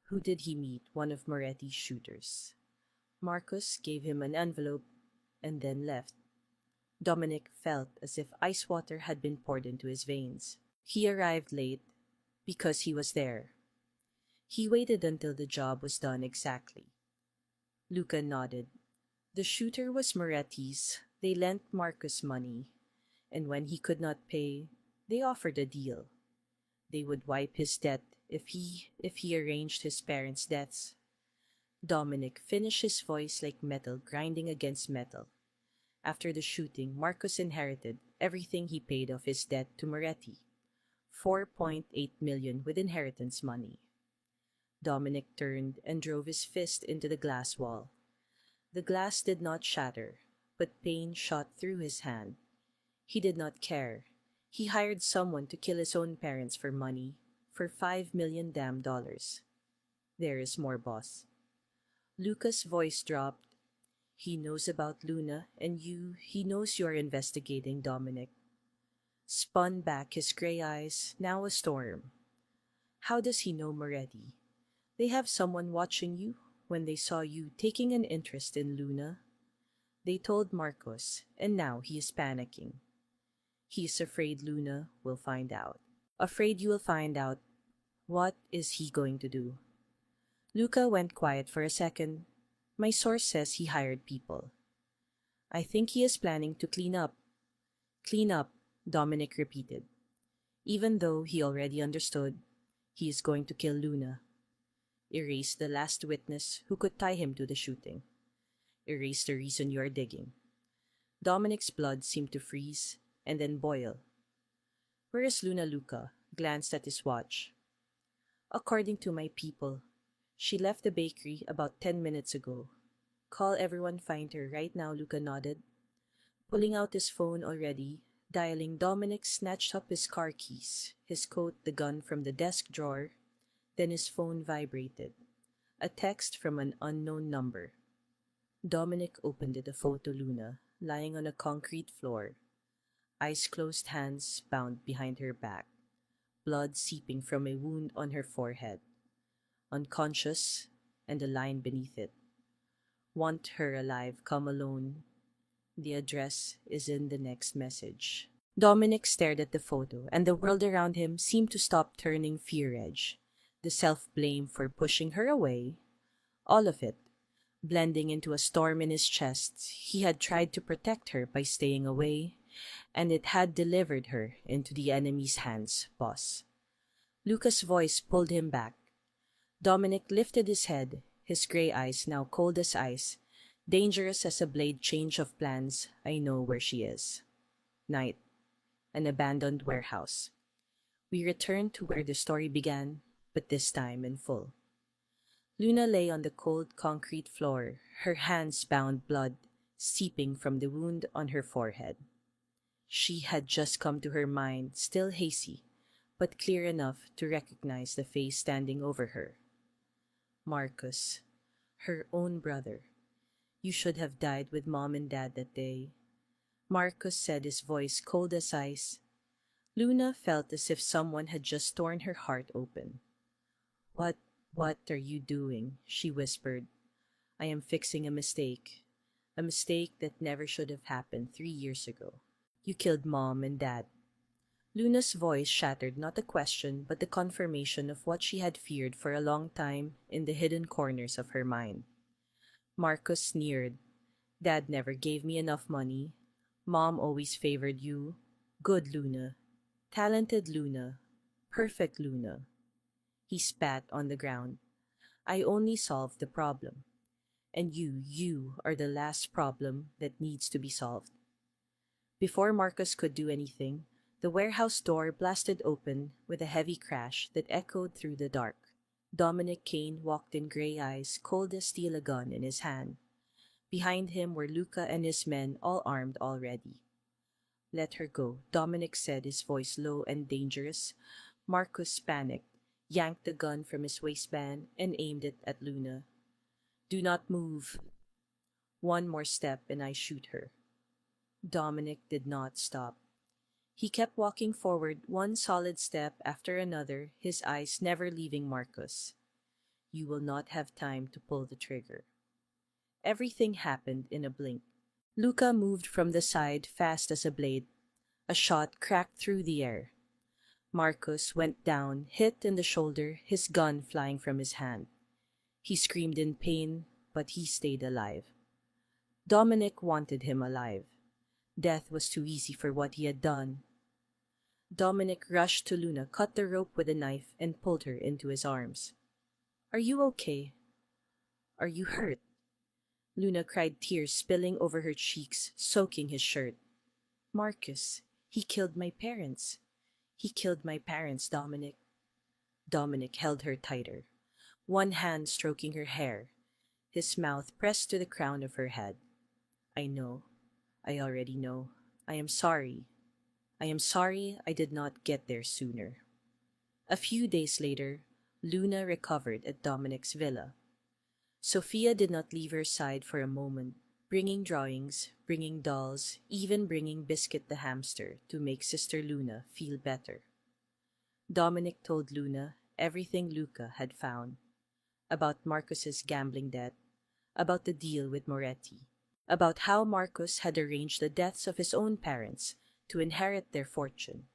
S1: Who did he meet? One of Moretti's shooters. Marcus gave him an envelope and then left. Dominic felt as if ice water had been poured into his veins. He arrived late because he was there. He waited until the job was done exactly. Luca nodded. The shooter was Moretti's. They lent Marcus money, and when he could not pay, they offered a deal. They would wipe his debt if he arranged his parents' deaths. Dominic finished his voice like metal grinding against metal. After the shooting, Marcus inherited everything he paid off his debt to Moretti. 4.8 million with inheritance money. Dominic turned and drove his fist into the glass wall. The glass did not shatter, but pain shot through his hand. He did not care. He hired someone to kill his own parents for money, for 5 million damn dollars. There is more, boss. Luca's voice dropped. He knows about Luna, and he knows you are investigating Dominic. Spun back his gray eyes, now a storm. How does he know Moretti? They have someone watching you when they saw you taking an interest in Luna. They told Marcos, and now he is panicking. He is afraid Luna will find out. Afraid you will find out. What is he going to do? Luca went quiet for a second. My source says he hired people. I think he is planning to clean up. Clean up, Dominic repeated. Even though he already understood, he is going to kill Luna. Erase the last witness who could tie him to the shooting. Erase the reason you are digging. Dominic's blood seemed to freeze and then boil. Where is Luna? Luca glanced at his watch. According to my people, she left the bakery about 10 minutes ago. Call everyone, find her right now, Luca nodded. Pulling out his phone already, dialing, Dominic snatched up his car keys, his coat, the gun from the desk drawer. Then his phone vibrated. A text from an unknown number. Dominic opened it, a photo Luna, lying on a concrete floor. Eyes closed, hands bound behind her back. Blood seeping from a wound on her forehead. Unconscious, and a line beneath it. Want her alive, come alone. The address is in the next message. Dominic stared at the photo, and the world around him seemed to stop turning fear-edge. The self-blame for pushing her away, all of it, blending into a storm in his chest. He had tried to protect her by staying away, and it had delivered her into the enemy's hands, boss. Luca's voice pulled him back. Dominic lifted his head, his gray eyes now cold as ice, dangerous as a blade change of plans. I know where she is. Night. An abandoned warehouse. We returned to where the story began, but this time in full. Luna lay on the cold concrete floor, her hands bound, blood seeping from the wound on her forehead. She had just come to her mind, still hazy, but clear enough to recognize the face standing over her. Marcus, her own brother. You should have died with Mom and Dad that day. Marcus said, his voice cold as ice. Luna felt as if someone had just torn her heart open. What are you doing? She whispered. I am fixing a mistake that never should have happened 3 years ago. You killed Mom and Dad. Luna's voice shattered not a question but the confirmation of what she had feared for a long time in the hidden corners of her mind. Marcus sneered. Dad never gave me enough money. Mom always favored you. Good Luna. Talented Luna. Perfect Luna. He spat on the ground. I only solved the problem. And you are the last problem that needs to be solved. Before Marcus could do anything, the warehouse door blasted open with a heavy crash that echoed through the dark. Dominic Kane walked in, gray eyes, cold as steel, a gun in his hand. Behind him were Luca and his men, all armed already. Let her go, Dominic said, his voice low and dangerous. Marcus panicked, yanked the gun from his waistband, and aimed it at Luna. Do not move. One more step and I shoot her. Dominic did not stop. He kept walking forward, one solid step after another, his eyes never leaving Marcus. You will not have time to pull the trigger. Everything happened in a blink. Luca moved from the side fast as a blade. A shot cracked through the air. Marcus went down, hit in the shoulder, his gun flying from his hand. He screamed in pain, but he stayed alive. Dominic wanted him alive. Death was too easy for what he had done. Dominic rushed to Luna, cut the rope with a knife, and pulled her into his arms. "Are you okay? Are you hurt?" Luna cried, tears spilling over her cheeks, soaking his shirt. "Marcus, he killed my parents. He killed my parents, Dominic." Dominic held her tighter, one hand stroking her hair, his mouth pressed to the crown of her head. "I know. I already know. I am sorry. I am sorry I did not get there sooner." A few days later, Luna recovered at Dominic's villa. Sophia did not leave her side for a moment, bringing drawings, bringing dolls, even bringing Biscuit the hamster to make Sister Luna feel better. Dominic told Luna everything Luca had found, about Marcus's gambling debt, about the deal with Moretti, about how Marcus had arranged the deaths of his own parents to inherit their fortune.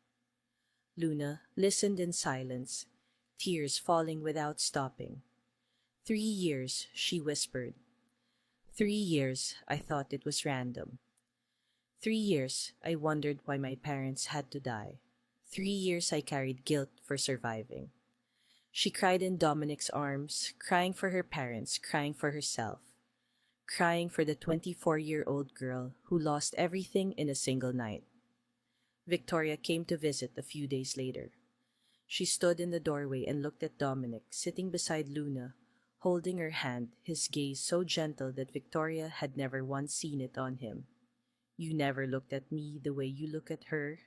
S1: Luna listened in silence, tears falling without stopping. 3 years, she whispered. 3 years, I thought it was random. 3 years, I wondered why my parents had to die. 3 years, I carried guilt for surviving. She cried in Dominic's arms, crying for her parents, crying for herself, crying for the 24-year-old girl who lost everything in a single night. Victoria came to visit a few days later. She stood in the doorway and looked at Dominic, sitting beside Luna, holding her hand, his gaze so gentle that Victoria had never once seen it on him. "You never looked at me the way you look at her."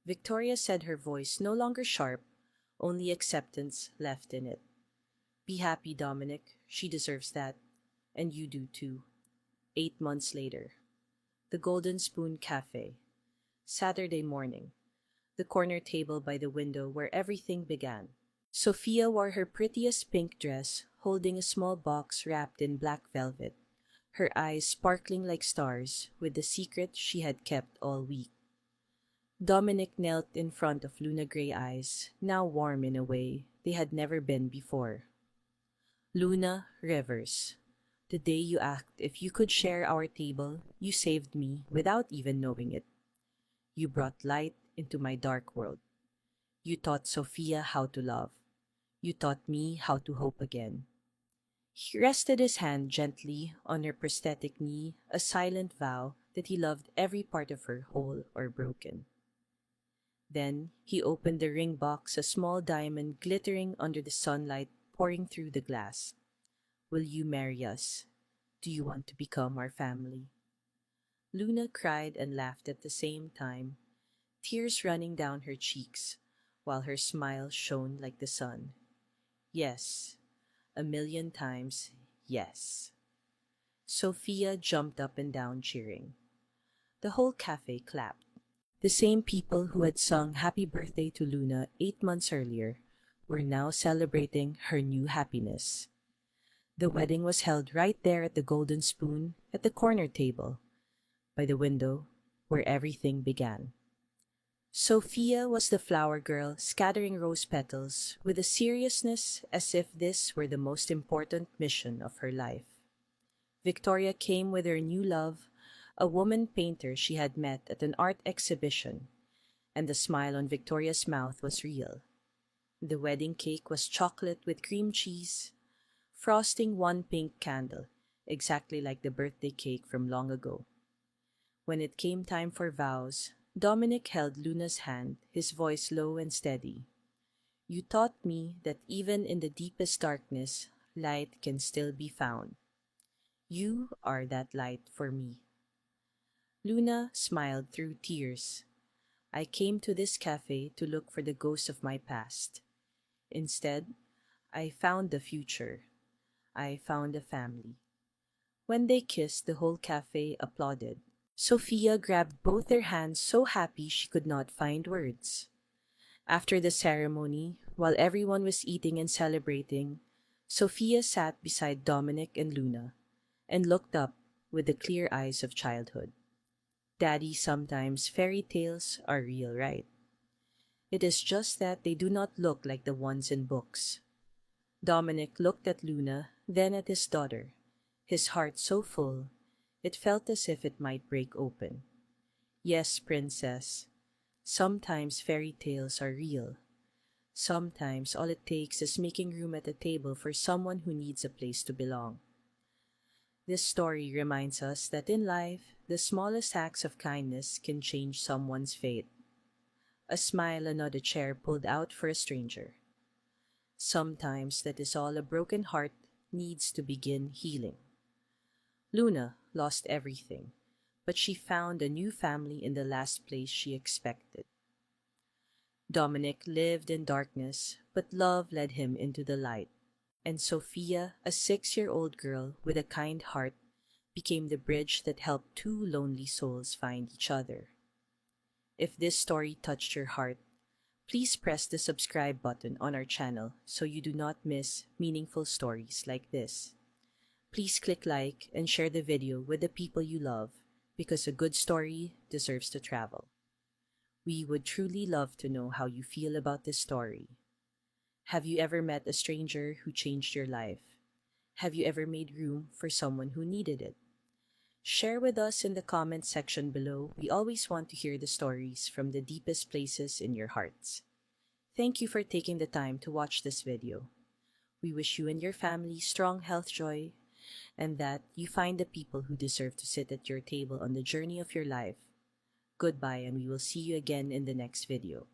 S1: Victoria said, her voice no longer sharp, only acceptance left in it. "Be happy, Dominic. She deserves that. And you do too." 8 months later. The Golden Spoon Cafe. Saturday morning. The corner table by the window where everything began. Sophia wore her prettiest pink dress, holding a small box wrapped in black velvet, her eyes sparkling like stars with the secret she had kept all week. Dominic knelt in front of Luna Gray eyes, now warm in a way they had never been before. "Luna Rivers, the day you asked if you could share our table, you saved me without even knowing it. You brought light into my dark world. You taught Sophia how to love. You taught me how to hope again." He rested his hand gently on her prosthetic knee, a silent vow that he loved every part of her, whole or broken. Then he opened the ring box, a small diamond glittering under the sunlight pouring through the glass. "Will you marry us? Do you want to become our family?" Luna cried and laughed at the same time, tears running down her cheeks, while her smile shone like the sun. "Yes, 1,000,000 times, yes." Sophia jumped up and down cheering. The whole cafe clapped. The same people who had sung happy birthday to Luna 8 months earlier were now celebrating her new happiness. The wedding was held right there at the Golden Spoon, at the corner table, by the window where everything began. Sophia was the flower girl, scattering rose petals with a seriousness as if this were the most important mission of her life. Victoria came with her new love, a woman painter she had met at an art exhibition, and the smile on Victoria's mouth was real. The wedding cake was chocolate with cream cheese, frosting one pink candle, exactly like the birthday cake from long ago. When it came time for vows, Dominic held Luna's hand, his voice low and steady. "You taught me that even in the deepest darkness, light can still be found. You are that light for me." Luna smiled through tears. "I came to this cafe to look for the ghost of my past. Instead, I found the future. I found a family." When they kissed, the whole cafe applauded. Sophia grabbed both their hands, so happy she could not find words. After the ceremony, while everyone was eating and celebrating, Sophia sat beside Dominic and Luna. and looked up with the clear eyes of childhood. Daddy, sometimes fairy tales are real, right? It is just that they do not look like the ones in books. Dominic looked at Luna, then at his daughter, his heart so full it felt as if it might break open. Yes, princess, sometimes fairy tales are real. Sometimes all it takes is making room at the table for someone who needs a place to belong. This story reminds us that in life, the smallest acts of kindness can change someone's fate. A smile and not a chair pulled out for a stranger. Sometimes that is all a broken heart needs to begin healing. Luna lost everything, but she found a new family in the last place she expected. Dominic lived in darkness, but love led him into the light. And Sophia, a 6-year-old girl with a kind heart, became the bridge that helped two lonely souls find each other. If this story touched your heart, please press the subscribe button on our channel so you do not miss meaningful stories like this. Please click like and share the video with the people you love because a good story deserves to travel. We would truly love to know how you feel about this story. Have you ever met a stranger who changed your life? Have you ever made room for someone who needed it? Share with us in the comment section below. We always want to hear the stories from the deepest places in your hearts. Thank you for taking the time to watch this video. We wish you and your family strong health, joy, and that you find the people who deserve to sit at your table on the journey of your life. Goodbye, and we will see you again in the next video.